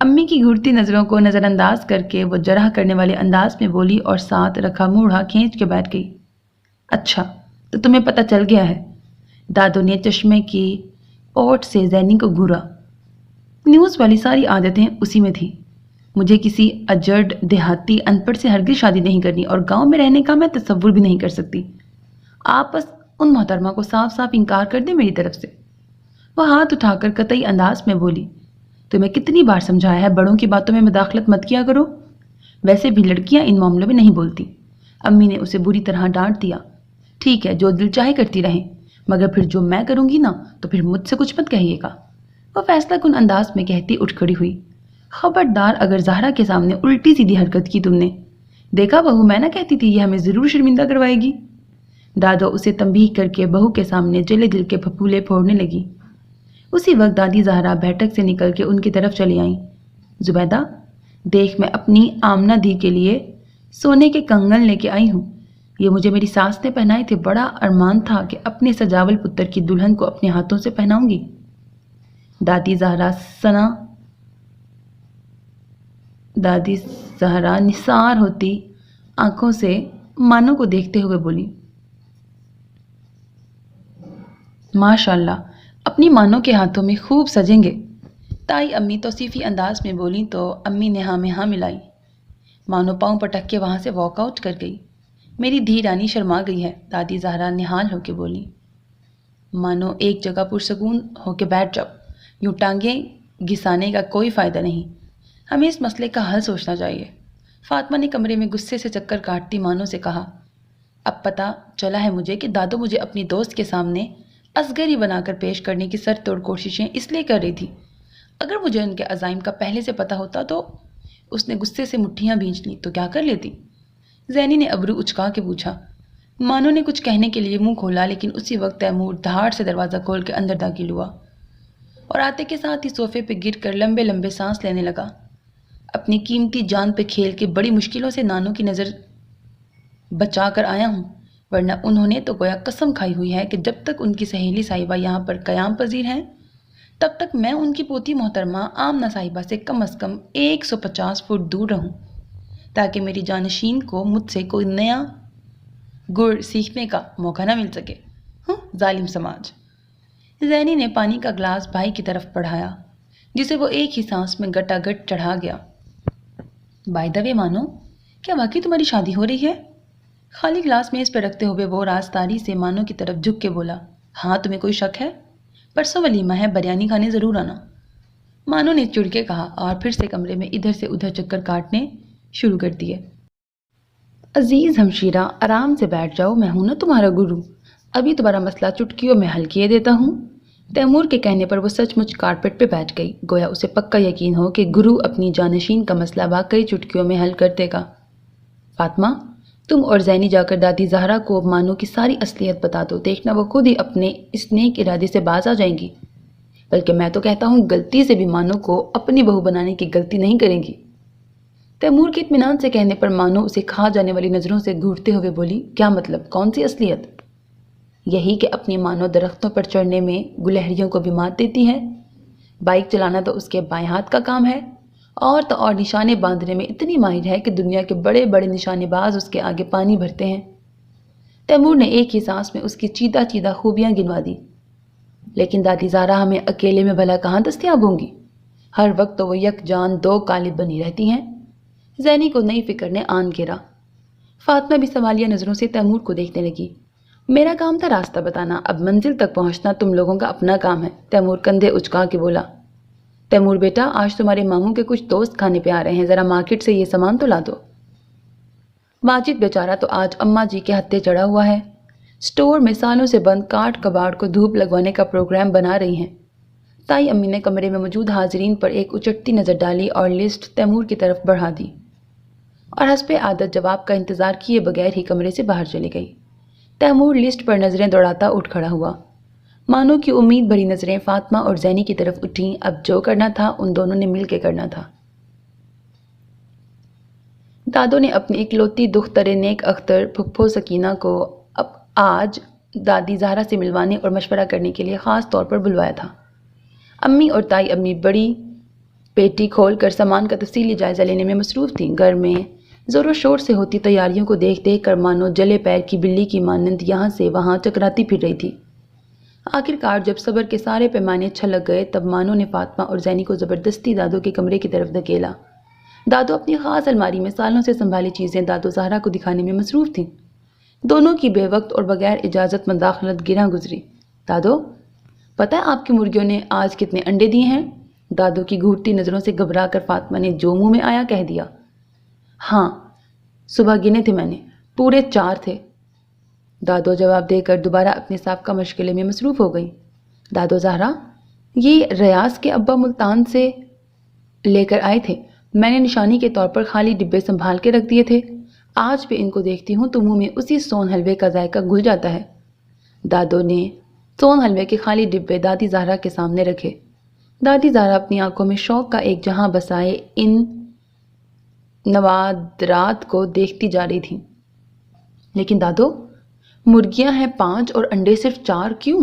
امی کی گھورتی نظروں کو نظر انداز کر کے وہ جرح کرنے والے انداز میں بولی اور ساتھ رکھا موڑھا کھینچ کے بیٹھ گئی۔ اچھا، تو تمہیں پتہ چل گیا ہے۔ دادو نے چشمے کی اوٹ سے زینی کو گھورا۔ نیوز والی ساری عادتیں اسی میں تھی۔ مجھے کسی اجڑ دیہاتی ان پڑھ سے ہرگز شادی نہیں کرنی، اور گاؤں میں رہنے کا میں تصور بھی نہیں کر سکتی۔ آپ بس ان محترمہ کو صاف صاف انکار کر دیں میری طرف سے۔ وہ ہاتھ اٹھا کر قطعی انداز میں بولی۔ تمہیں کتنی بار سمجھایا ہے بڑوں کی باتوں میں مداخلت مت کیا کرو۔ ویسے بھی لڑکیاں ان معاملوں میں نہیں بولتی۔ امی نے اسے بری طرح ڈانٹ دیا۔ ٹھیک ہے، جو دل چاہے کرتی رہیں، مگر پھر جو میں کروں گی نا تو پھر مجھ سے کچھ مت کہیے گا۔ وہ فیصلہ کن انداز میں کہتی اٹھ کھڑی ہوئی۔ خبردار اگر زہرا کے سامنے الٹی سیدھی حرکت کی تم نے۔ دیکھا بہو، میں نہ کہتی تھی یہ ہمیں ضرور شرمندہ کروائے گی۔ دادو اسے تنبیہ کر کے بہو کے سامنے جلے دل کے پھپھولے پھوڑنے لگی۔ اسی وقت دادی زہرا بیٹھک سے نکل کے ان کی طرف چلی آئیں۔ زبیدہ، دیکھ میں اپنی آمنہ دی کے لیے سونے کے کنگن لے کے آئی ہوں۔ یہ مجھے میری ساس نے پہنائے تھے۔ بڑا ارمان تھا کہ اپنے سجاول پتر کی دلہن کو اپنے ہاتھوں سے پہناؤں گی۔ دادی زہرا نثار ہوتی آنکھوں سے مانو کو دیکھتے ہوئے بولی۔ ماشاءاللہ، اپنی مانو کے ہاتھوں میں خوب سجیں گے۔ تائی امی توصیفی انداز میں بولی تو امی نے ہاں میں ہاں ملائی۔ مانو پاؤں پٹک کے وہاں سے واک آؤٹ کر گئی۔ میری دھی رانی شرما گئی ہے، دادی زہرا نہال ہو کے بولی۔ مانو ایک جگہ پرسکون ہو کے بیٹھ جاؤ، یوں ٹانگیں گھسانے کا کوئی فائدہ نہیں۔ ہمیں اس مسئلے کا حل سوچنا چاہیے۔ فاطمہ نے کمرے میں غصے سے چکر کاٹتی مانو سے کہا۔ اب پتہ چلا ہے مجھے کہ دادو مجھے اپنی دوست کے سامنے اصغری بنا کر پیش کرنے کی سر توڑ کوششیں اس لیے کر رہی تھی۔ اگر مجھے ان کے عزائم کا پہلے سے پتہ ہوتا تو… اس نے غصے سے مٹھیاں بھینچ لی تو کیا کر لیتی؟ زینی نے ابرو اچکا کے پوچھا۔ مانو نے کچھ کہنے کے لیے منہ کھولا، لیکن اسی وقت تیمور دھاڑ سے دروازہ کھول کے اندر داخل ہوا۔ اور آتے کے ساتھ ہی صوفے پہ گر کر لمبے لمبے سانس لینے لگا۔ اپنی قیمتی جان پہ کھیل کے بڑی مشکلوں سے نانو کی نظر بچا کر آیا ہوں، ورنہ انہوں نے تو گویا قسم کھائی ہوئی ہے کہ جب تک ان کی سہیلی صاحبہ یہاں پر قیام پذیر ہیں تب تک میں ان کی پوتی محترمہ آمنہ صاحبہ سے کم از کم 150 فٹ دور رہوں، تاکہ میری جانشین کو مجھ سے کوئی نیا گڑ سیکھنے کا موقع نہ مل سکے۔ ظالم سماج۔ زینی نے پانی کا گلاس بھائی کی طرف بڑھایا، جسے وہ ایک ہی سانس میں گٹا گٹ چڑھا گیا۔ بائی دا وے مانو، کیا واقعی تمہاری شادی ہو رہی ہے؟ خالی گلاس میز پہ رکھتے ہوئے وہ رازداری سے مانو کی طرف جھک کے بولا۔ ہاں، تمہیں کوئی شک ہے؟ پرسوں ولیمہ ہے، بریانی کھانے ضرور آنا۔ مانو نے چڑ کے کہا اور پھر سے کمرے میں ادھر سے ادھر چکر کاٹنے شروع کر دیے۔ عزیز ہمشیرہ، آرام سے بیٹھ جاؤ، میں ہوں نا تمہارا گرو، ابھی تمہارا مسئلہ چٹکیوں میں حل کیے دیتا ہوں۔ تیمور کے کہنے پر وہ سچ مچ کارپیٹ پہ بیٹھ گئی، گویا اسے پکا یقین ہو کہ گرو اپنی جانشین کا مسئلہ واقعی چٹکیوں میں حل کر دے گا۔ فاطمہ، تم اور زینی جا کر دادی زہرا کو مانو کی ساری اصلیت بتا دو، دیکھنا وہ خود ہی اپنے اس نیک ارادے سے باز آ جائیں گی۔ بلکہ میں تو کہتا ہوں غلطی سے بھی مانو کو اپنی بہو بنانے کی غلطی نہیں کریں گی۔ تیمور کے اطمینان سے کہنے پر مانو اسے کھا جانے والی نظروں سے گھورتے ہوئے بولی، کیا مطلب؟ کون سی اصلیت؟ یہی کہ اپنی مانو درختوں پر چڑھنے میں گلہریوں کو بھی مات دیتی ہے، بائک چلانا تو اس کے بائیں ہاتھ کا کام ہے، اور تو اور نشانے باندھنے میں اتنی ماہر ہے کہ دنیا کے بڑے بڑے نشانے باز اس کے آگے پانی بھرتے ہیں۔ تیمور نے ایک ہی سانس میں اس کی چیدہ چیدہ خوبیاں گنوا دی۔ لیکن دادی زہرا ہمیں اکیلے میں بھلا کہاں دستیاب ہوں گی؟ ہر وقت تو وہ یک جان دو قالب بنی رہتی ہیں۔ زینی کو نئی فکر نے آن گھیرا۔ فاطمہ بھی سوالیہ نظروں سے تیمور کو دیکھنے لگی۔ میرا کام تھا راستہ بتانا، اب منزل تک پہنچنا تم لوگوں کا اپنا کام ہے، تیمور کندھے اچکا کے بولا۔ تیمور بیٹا، آج تمہارے ماموں کے کچھ دوست کھانے پہ آ رہے ہیں، ذرا مارکیٹ سے یہ سامان تو لا دو۔ ماجد بیچارہ تو آج اماں جی کے ہتھے چڑھا ہوا ہے، سٹور میں سالوں سے بند کاٹ کباڑ کو دھوپ لگوانے کا پروگرام بنا رہی ہیں۔ تائی امی نے کمرے میں موجود حاضرین پر ایک اچٹتی نظر ڈالی اور لسٹ تیمور کی طرف بڑھا دی، اور حسب عادت جواب کا انتظار کیے بغیر ہی کمرے سے باہر چلی گئی۔ تیمور لسٹ پر نظریں دوڑاتا اٹھ کھڑا ہوا۔ مانو کی امید بھری نظریں فاطمہ اور زینی کی طرف اٹھیں، اب جو کرنا تھا ان دونوں نے مل کے کرنا تھا۔ دادو نے اپنی اکلوتی دختر نیک اختر پھپھو سکینہ کو آج دادی زہرا سے ملوانے اور مشورہ کرنے کے لیے خاص طور پر بلوایا تھا۔ امی اور تائی امی بڑی پیٹی کھول کر سامان کا تفصیلی جائزہ لینے میں مصروف تھیں۔ گھر میں زور و شور سے ہوتی تیاریوں کو دیکھ دیکھ کر مانو جلے پیر کی بلی کی مانند یہاں سے وہاں چکراتی پھر رہی تھی۔ آخرکار جب صبر کے سارے پیمانے چھلک گئے تب مانو نے فاطمہ اور زینی کو زبردستی دادو کے کمرے کی طرف دھکیلا۔ دادو اپنی خاص الماری میں سالوں سے سنبھالی چیزیں دادو زہرا کو دکھانے میں مصروف تھیں۔ دونوں کی بے وقت اور بغیر اجازت مداخلت گراں گزری۔ دادو، پتہ ہے آپ کی مرغیوں نے آج کتنے انڈے دیے ہیں؟ دادو کی گھورتی نظروں سے گھبرا کر فاطمہ نے جو منہ میں آیا کہہ دیا۔ ہاں، صبح گنے تھے میں نے، پورے 4 تھے۔ دادو جواب دے کر دوبارہ اپنے سابقہ مشغلے میں مصروف ہو گئی۔ دادو زہرا، یہ ریاض کے ابا ملتان سے لے کر آئے تھے، میں نے نشانی کے طور پر خالی ڈبے سنبھال کے رکھ دیے تھے، آج بھی ان کو دیکھتی ہوں تو منہ میں اسی سون حلوے کا ذائقہ گھل جاتا ہے۔ دادو نے سون حلوے کے خالی ڈبے دادی زہرا کے سامنے رکھے۔ دادی زہرا اپنی آنکھوں میں شوق کا ایک جہاں بسائے ان نوادرات کو دیکھتی جا رہی تھی۔ لیکن دادو، مرغیاں ہیں 5 اور انڈے صرف 4 کیوں؟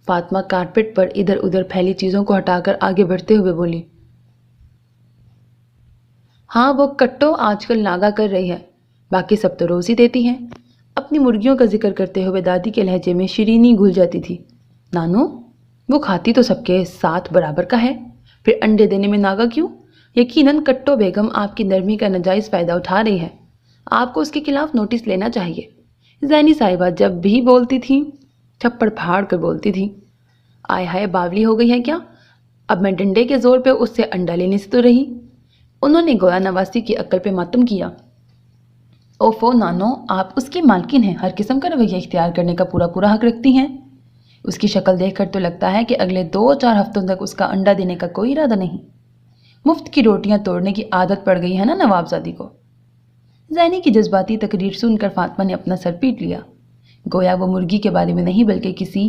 فاطمہ کارپیٹ پر ادھر ادھر پھیلی چیزوں کو ہٹا کر آگے بڑھتے ہوئے بولی۔ ہاں، وہ کٹو آج کل ناگا کر رہی ہے، باقی سب تو روز ہی دیتی ہیں۔ اپنی مرغیوں کا ذکر کرتے ہوئے دادی کے لہجے میں شیرینی گھل جاتی تھی۔ نانو، وہ کھاتی تو سب کے ساتھ برابر کا ہے، پھر انڈے دینے میں ناگا کیوں؟ یقیناً کٹو بیگم آپ کی نرمی کا ناجائز فائدہ اٹھا رہی ہے، آپ کو اس کے خلاف نوٹس لینا چاہیے۔ زینی صاحبہ جب بھی بولتی تھی چھپڑ پھاڑ کر بولتی تھی۔ آئے ہائے، باولی ہو گئی ہے کیا؟ اب میں ڈنڈے کے زور پہ اس سے انڈا لینے سے تو رہی۔ انہوں نے گویا نواسی کی عقل پہ ماتم کیا۔ اوفو نانو، آپ اس کی مالکن ہیں، ہر قسم کا رویہ اختیار کرنے کا پورا پورا حق رکھتی ہیں۔ اس کی شکل دیکھ کر تو لگتا ہے کہ اگلے 2-4 ہفتوں تک اس کا انڈا دینے کا کوئی ارادہ نہیں۔ مفت کی روٹیاں توڑنے کی عادت پڑ گئی ہے نا نوابزادی کو۔ زینی کی جذباتی تقریر سن کر فاطمہ نے اپنا سر پیٹ لیا، گویا وہ مرغی کے بارے میں نہیں بلکہ کسی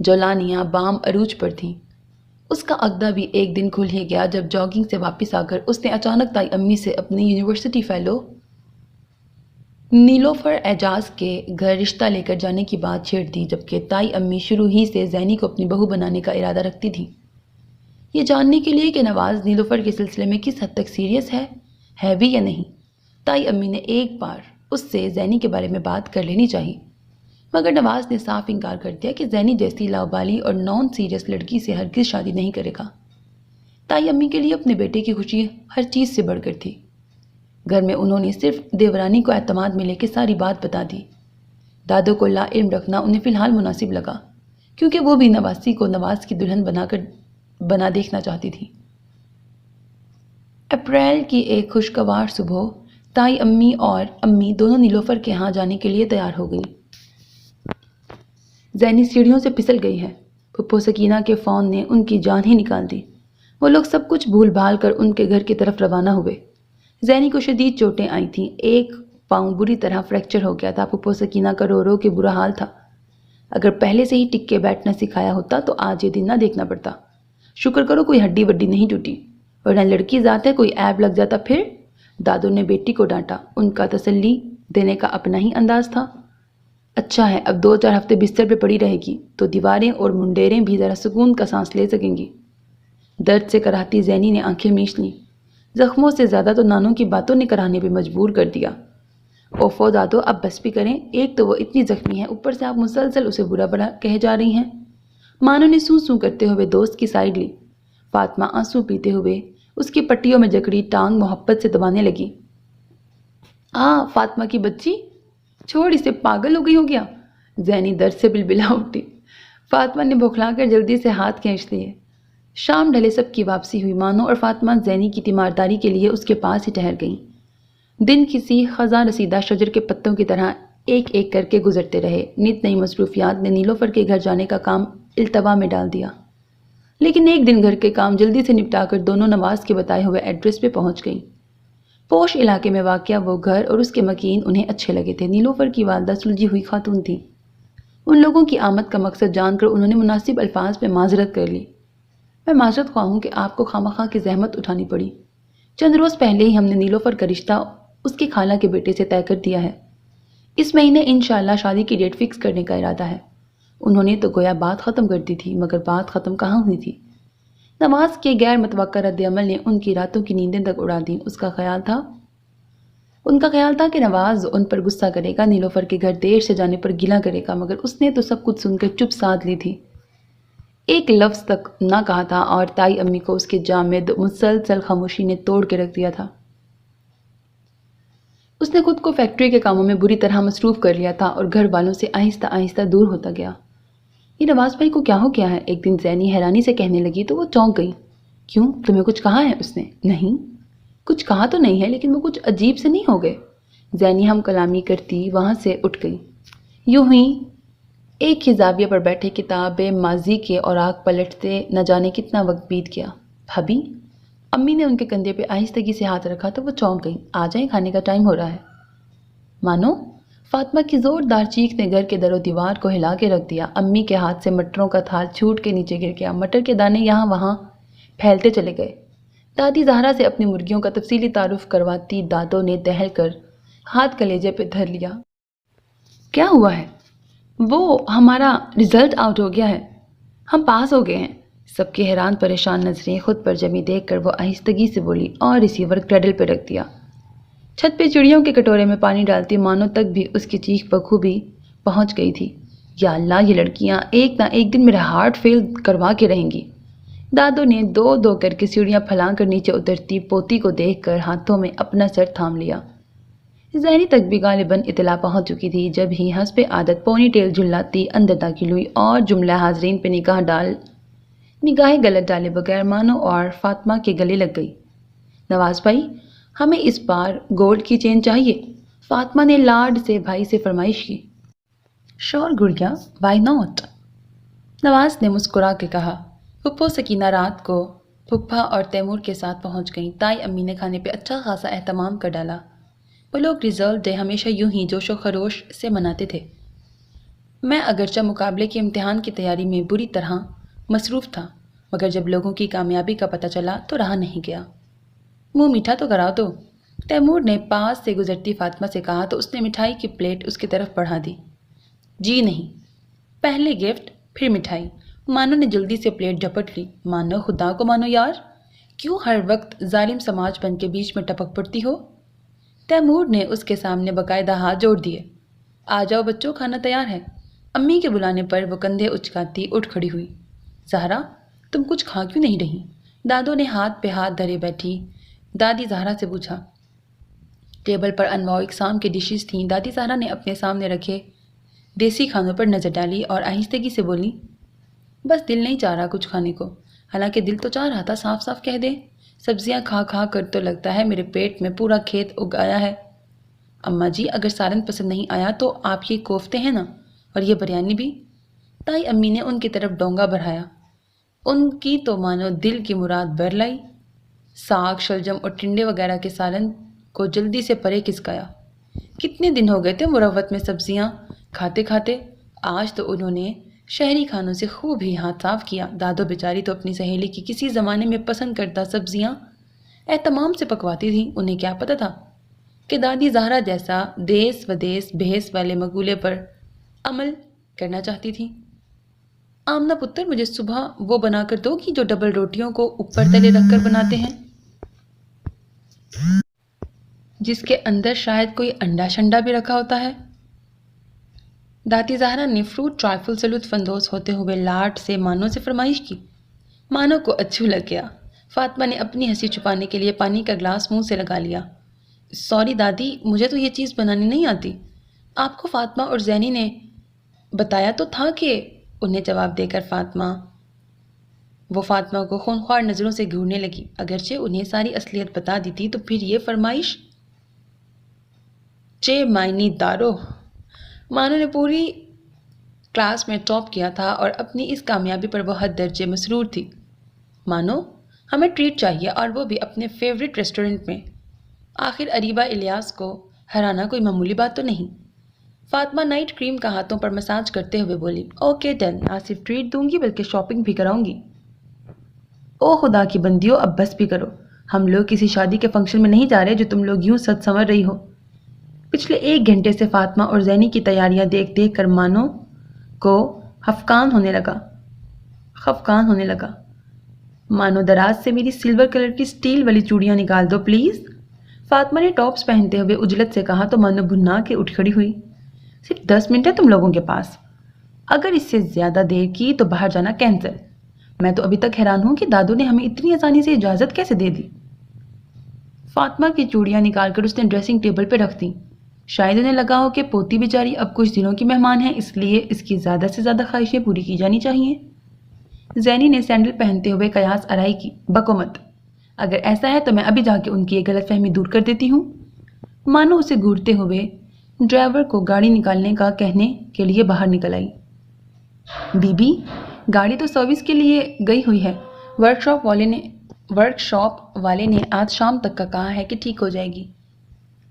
جولانیاں بام عروج پر تھیں۔ اس کا عقدہ بھی ایک دن کھل ہی گیا جب جاگنگ سے واپس آ کر اس نے اچانک تائی امی سے اپنی یونیورسٹی فیلو نیلوفر اعجاز کے گھر رشتہ لے کر جانے کی بات چھیڑ دی، جبکہ تائی امی شروع ہی سے زینی کو اپنی بہو بنانے کا ارادہ رکھتی تھیں، یہ جاننے کے لیے کہ نواز نیلوفر کے سلسلے میں کس حد تک سیریس ہے بھی یا نہیں۔ تائی امی نے ایک بار اس سے زینی کے بارے میں بات کر لینی چاہیے، مگر نواز نے صاف انکار کر دیا کہ زینی جیسی لاؤبالی اور نان سیریس لڑکی سے ہرگز شادی نہیں کرے گا۔ تائی امی کے لیے اپنے بیٹے کی خوشی ہر چیز سے بڑھ کر تھی۔ گھر میں انہوں نے صرف دیورانی کو اعتماد میں لے کے ساری بات بتا دی۔ دادو کو لا علم رکھنا انہیں فی الحال مناسب لگا، کیونکہ وہ بھی نواسی کو نواز کی دلہن بنا دیکھنا چاہتی تھی۔ اپریل کی ایک خوشگوار صبح تائی امی اور امی دونوں نیلوفر کے ہاں جانے کے لیے تیار ہو گئی۔ زینی سیڑھیوں سے پھسل گئی ہے۔ پھپھو سکینہ کے فون نے ان کی جان ہی نکال دی۔ وہ لوگ سب کچھ بھول بھال کر ان کے گھر کی طرف روانہ ہوئے۔ زینی کو شدید چوٹیں آئی تھیں، ایک پاؤں بری طرح فریکچر ہو گیا تھا۔ پھپھو سکینہ کا رو رو کے برا حال تھا۔ اگر پہلے سے ہی ٹک کے بیٹھنا سکھایا ہوتا تو آج یہ دن نہ دیکھنا پڑتا۔ شکر کرو کوئی ہڈی وڈی نہیں ٹوٹی، ورنہ لڑکی ذات ہے کوئی عیب لگ جاتا پھر۔ دادو نے بیٹی کو ڈانٹا، ان کا تسلی دینے کا اپنا ہی انداز تھا۔ اچھا ہے اب 2-4 ہفتے بستر پہ پڑی رہے گی تو دیواریں اور منڈیریں بھی ذرا سکون کا سانس لے سکیں گی۔ درد سے کراہتی زینی نے آنکھیں میچ لیں۔ زخموں سے زیادہ تو نانوں کی باتوں نے کراہنے پہ مجبور کر دیا۔ اوفو دادو اب بس بھی کریں، ایک تو وہ اتنی زخمی ہے، اوپر سے آپ مسلسل اسے برا بڑا کہے جا رہی ہیں۔ مانو نے سوں سوں کرتے ہوئے دوست کی سائیڈ لی۔ فاطمہ آنسو پیتے ہوئے اس کی پٹیوں میں جکڑی ٹانگ محبت سے دبانے لگی۔ فاطمہ کی بچی، چھوڑ اسے، پاگل ہو گئی ہو گیا۔ زینی درد سے بلبلا اٹھی۔ فاطمہ نے بوکھلا کر جلدی سے ہاتھ کھینچ لیے۔ شام ڈھلے سب کی واپسی ہوئی۔ مانو اور فاطمہ زینی کی تیمارداری کے لیے اس کے پاس ہی ٹھہر گئیں۔ دن کسی خزاں رسیدہ شجر کے پتوں کی طرح ایک ایک کر کے گزرتے رہے۔ نت نئی مصروفیات نے نیلوفر کے گھر جانے کا کام التوا میں ڈال دیا، لیکن ایک دن گھر کے کام جلدی سے نپٹا کر دونوں نواز کے بتائے ہوئے ایڈریس پہ پہنچ گئیں۔ پوش علاقے میں واقع وہ گھر اور اس کے مکین انہیں اچھے لگے تھے۔ نیلوفر کی والدہ سلجھی ہوئی خاتون تھی۔ ان لوگوں کی آمد کا مقصد جان کر انہوں نے مناسب الفاظ میں معذرت کر لی۔ میں معذرت خواہ ہوں کہ آپ کو خواہ کی زحمت اٹھانی پڑی۔ چند روز پہلے ہی ہم نے نیلوفر کا رشتہ اس کی خالہ کے بیٹے سے طے کر دیا ہے۔ اس مہینے انشاءاللہ شادی کی ڈیٹ فکس کرنے کا ارادہ ہے۔ انہوں نے تو گویا بات ختم کر دی تھی، مگر بات ختم کہاں ہوئی تھی۔ نواز کے غیر متوقع رد عمل نے ان کی راتوں کی نیندیں تک اڑا دیں۔ ان کا خیال تھا کہ نواز ان پر غصہ کرے گا، نیلوفر کے گھر دیر سے جانے پر گلہ کرے گا، مگر اس نے تو سب کچھ سن کر چپ سادھ لی تھی۔ ایک لفظ تک نہ کہا تھا اور تائی امی کو اس کی جامد مسلسل خاموشی نے توڑ کے رکھ دیا تھا۔ اس نے خود کو فیکٹری کے کاموں میں بری طرح مصروف کر لیا تھا اور گھر والوں سے آہستہ آہستہ دور ہوتا گیا۔ یہ نواز بھائی کو کیا ہو گیا ہے؟ ایک دن زینی حیرانی سے کہنے لگی تو وہ چونک گئی۔ کیوں، تمہیں کچھ کہا ہے اس نے؟ نہیں، کچھ کہا تو نہیں ہے، لیکن وہ کچھ عجیب سے نہیں ہو گئے؟ زینی ہم کلامی کرتی وہاں سے اٹھ گئی۔ یوں ہی ایک ہی زاویہ پر بیٹھے کتاب ماضی کے اوراق پلٹتے نہ جانے کتنا وقت بیت گیا۔ بھابی، امی نے ان کے کندھے پہ آہستگی سے ہاتھ رکھا تو وہ چونک گئیں۔ آ جائیں، کھانے کا ٹائم ہو رہا ہے۔ مانو، فاطمہ کی زوردار چیخ نے گھر کے در و دیوار کو ہلا کے رکھ دیا۔ امی کے ہاتھ سے مٹروں کا تھال چھوٹ کے نیچے گر گیا۔ مٹر کے دانے یہاں وہاں پھیلتے چلے گئے۔ دادی زہرا سے اپنی مرغیوں کا تفصیلی تعارف کرواتی دادو نے دہل کر ہاتھ کلیجے پہ دھر لیا۔ کیا ہوا ہے؟ وہ ہمارا رزلٹ آؤٹ ہو گیا ہے، ہم پاس ہو گئے ہیں۔ سب کی حیران پریشان نظریں خود پر جمی دیکھ کر وہ آہستگی سے بولی اور ریسیور کریڈل پہ رکھ دیا۔ چھت پہ چڑیوں کے کٹورے میں پانی ڈالتی مانو تک بھی اس کی چیخ بخوبی پہنچ گئی تھی۔ یا اللہ، یہ لڑکیاں ایک نہ ایک دن میرا ہارٹ فیل کروا کے رہیں گی۔ دادو نے دو دو کر کے سیڑھیاں پھلانگ کر نیچے اترتی پوتی کو دیکھ کر ہاتھوں میں اپنا سر تھام لیا۔ زینی تک بھی غالباً اطلاع پہنچ چکی تھی جب ہی حسب عادت پونی ٹیل جھلاتی اندر داخل ہوئی اور جملہ حاضرین پہ نگاہیں غلط ڈالے بغیر مانو اور فاطمہ کے گلے لگ گئی۔ نواز بھائی، ہمیں اس بار گولڈ کی چین چاہیے، فاطمہ نے لاڈ سے بھائی سے فرمائش کی۔ شور گڑیا، وائی ناٹ؟ نواز نے مسکرا کے کہا۔ پھپھو سکینہ رات کو پھپھا اور تیمور کے ساتھ پہنچ گئیں۔ تائی امی نے کھانے پہ اچھا خاصا اہتمام کر ڈالا۔ وہ لوگ ریزلٹ ڈے ہمیشہ یوں ہی جوش و خروش سے مناتے تھے۔ میں اگرچہ مقابلے کے امتحان کی تیاری میں بری طرح مصروف تھا، مگر جب لوگوں کی کامیابی کا پتہ چلا تو رہا نہیں گیا۔ منہ میٹھا تو کراؤ تو، تیمور نے پاس سے گزرتی فاطمہ سے کہا تو اس نے مٹھائی کی پلیٹ اس کی طرف بڑھا دی۔ جی نہیں، پہلے گفٹ پھر مٹھائی۔ مانو نے جلدی سے پلیٹ جھپٹ لی۔ مانو، خدا کو مانو یار، کیوں ہر وقت ظالم سماج بن کے بیچ میں ٹپک پڑتی ہو؟ تیمور نے اس کے سامنے باقاعدہ ہاتھ جوڑ دیے۔ آ جاؤ بچوں، کھانا تیار ہے۔ امی کے بلانے پر وہ کندھے اچکاتی اٹھ کھڑی ہوئی۔ زہرا، تم کچھ کھا کیوں نہیں رہی؟ دادو نے ہاتھ پہ ہاتھ دھرے بیٹھی دادی زہرا سے پوچھا۔ ٹیبل پر انواع اقسام کی ڈشز تھیں۔ دادی زہرا نے اپنے سامنے رکھے دیسی کھانوں پر نظر ڈالی اور آہستگی سے بولی، بس دل نہیں چاہ رہا کچھ کھانے کو، حالانکہ دل تو چاہ رہا تھا، صاف صاف کہہ دے۔ سبزیاں کھا کھا کر تو لگتا ہے میرے پیٹ میں پورا کھیت اگ آیا ہے۔ اماں جی، اگر سالن پسند نہیں آیا تو آپ یہ کوفتے ہیں نا، اور یہ بریانی بھی۔ تائی امی نے ان کی طرف ڈونگا بڑھایا۔ ان کی تو مانو دل کی مراد بر لائی۔ ساگ، شلجم اور ٹنڈے وغیرہ کے سالن کو جلدی سے پرے کھسکایا۔ کتنے دن ہو گئے تھے مروت میں سبزیاں کھاتے کھاتے، آج تو انہوں نے شہری کھانوں سے خوب ہی ہاتھ صاف کیا۔ دادو بیچاری تو اپنی سہیلی کی کسی زمانے میں پسند کردہ سبزیاں اہتمام سے پکواتی تھیں۔ انہیں کیا پتہ تھا کہ دادی زہرا جیسا دیس ودیس بھیس والے مقولے پر عمل کرنا چاہتی تھی۔ آمنہ پتر، مجھے صبح وہ بنا کر دو گی جو ڈبل روٹیوں کو اوپر تلے رکھ کر بناتے ہیں، جس کے اندر شاید کوئی انڈا شنڈا بھی رکھا ہوتا ہے؟ دادی زہرا نے فروٹ ٹرائفل سے لطف اندوز ہوتے ہوئے لاٹ سے مانو سے فرمائش کی۔ مانو کو اچھو لگ گیا۔ فاطمہ نے اپنی ہنسی چھپانے کے لیے پانی کا گلاس منہ سے لگا لیا۔ سوری دادی، مجھے تو یہ چیز بنانی نہیں آتی۔ آپ کو فاطمہ اور زینی نے بتایا تو تھا کہ، انہیں جواب دے کر وہ فاطمہ کو خونخوار نظروں سے گھورنے لگی۔ اگرچہ انہیں ساری اصلیت بتا دی تھی تو پھر یہ فرمائش چے معنی دارو۔ مانو نے پوری کلاس میں ٹاپ کیا تھا اور اپنی اس کامیابی پر وہ حد درجے مسرور تھی۔ مانو، ہمیں ٹریٹ چاہیے، اور وہ بھی اپنے فیورٹ ریسٹورنٹ میں۔ آخر اریبہ الیاس کو ہرانا کوئی معمولی بات تو نہیں۔ فاطمہ نائٹ کریم کا ہاتھوں پر مساج کرتے ہوئے بولی، اوکے ڈن، نہ صرف ٹریٹ دوں گی بلکہ شاپنگ بھی کراؤں گی۔ او خدا کی بندیوں، اب بس بھی کرو، ہم لوگ کسی شادی کے فنکشن میں نہیں جا رہے جو تم لوگ یوں سج سنور رہی ہو۔ پچھلے 1 گھنٹے سے فاطمہ اور زینی کی تیاریاں دیکھ دیکھ کر مانو کو خفقان ہونے لگا۔ مانو، دراز سے میری سلور کلر کی سٹیل والی چوڑیاں نکال دو پلیز۔ فاطمہ نے ٹاپس پہنتے ہوئے اجلت سے کہا تو مانو بھنا کے اٹھ کھڑی ہوئی۔ صرف 10 منٹ ہے تم لوگوں کے پاس، اگر اس سے زیادہ دیر کی تو باہر جانا کینسل۔ میں تو ابھی تک حیران ہوں کہ دادو نے ہمیں اتنی آسانی سے اجازت کیسے دے دی۔ فاطمہ کی چوڑیاں نکال کر اس نے ڈریسنگ ٹیبل پہ رکھ دی۔ شاید انہیں لگا ہو کہ پوتی بیچاری اب کچھ دنوں کی مہمان ہے، اس لیے اس کی زیادہ سے زیادہ خواہشیں پوری کی جانی چاہیے۔ زینی نے سینڈل پہنتے ہوئے قیاس آرائی کی، بکو مت، اگر ایسا ہے تو میں ابھی جا کے ان کی یہ غلط فہمی دور کر دیتی ہوں۔ مانو اسے گھورتے ہوئے ڈرائیور کو گاڑی نکالنے کا کہنے کے لیے باہر نکل آئی۔ بی بی، گاڑی تو سروس کے لیے گئی ہوئی ہے، ورک شاپ والے نے آج شام تک کا کہا ہے کہ ٹھیک ہو جائے گی۔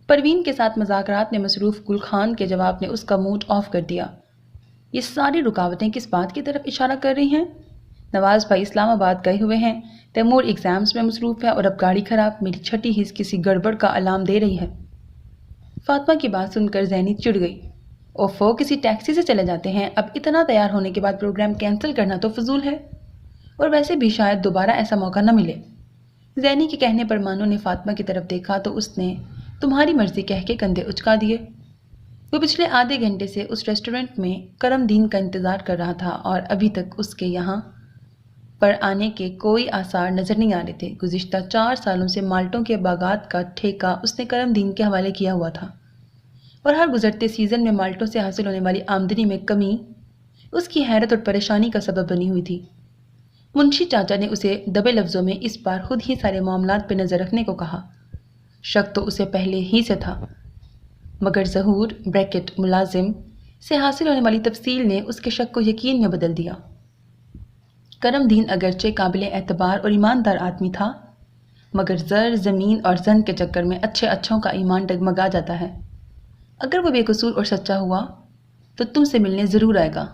پروین کے ساتھ مذاکرات میں مصروف گل خان کے جواب نے اس کا موڈ آف کر دیا۔ یہ ساری رکاوٹیں کس بات کی طرف اشارہ کر رہی ہیں؟ نواز بھائی اسلام آباد گئے ہوئے ہیں، تیمور ایگزامز میں مصروف ہے، اور اب گاڑی خراب، میری چھٹی حص کسی گڑبڑ کا الارم دے رہی ہے۔ فاطمہ کی بات سن کر زینی چڑ گئی۔ اوفو، کسی ٹیکسی سے چلے جاتے ہیں، اب اتنا تیار ہونے کے بعد پروگرام کینسل کرنا تو فضول ہے، اور ویسے بھی شاید دوبارہ ایسا موقع نہ ملے۔ زینی کے کہنے پر مانو نے فاطمہ کی طرف دیکھا تو اس نے تمہاری مرضی کہہ کے کندھے اچکا دیے۔ وہ پچھلے آدھے گھنٹے سے اس ریسٹورنٹ میں کرم دین کا انتظار کر رہا تھا اور ابھی تک اس کے یہاں پر آنے کے کوئی آثار نظر نہیں آ رہے تھے۔ گزشتہ 4 سالوں سے مالٹوں کے باغات کا ٹھیکہ اس نے کرم دین کے حوالے کیا ہوا تھا، اور ہر گزرتے سیزن میں مالٹوں سے حاصل ہونے والی آمدنی میں کمی اس کی حیرت اور پریشانی کا سبب بنی ہوئی تھی۔ منشی چاچا نے اسے دبے لفظوں میں اس بار خود ہی سارے معاملات پہ نظر رکھنے کو کہا۔ شک تو اسے پہلے ہی سے تھا، مگر ظہور ملازم سے حاصل ہونے والی تفصیل نے اس کے شک کو یقین میں بدل دیا۔ کرم دین اگرچہ قابل اعتبار اور ایماندار آدمی تھا، مگر زر، زمین اور زن کے چکر میں اچھوں کا ایمان ڈگمگا جاتا ہے۔ اگر وہ بے قصور اور سچا ہوا تو تم سے ملنے ضرور آئے گا۔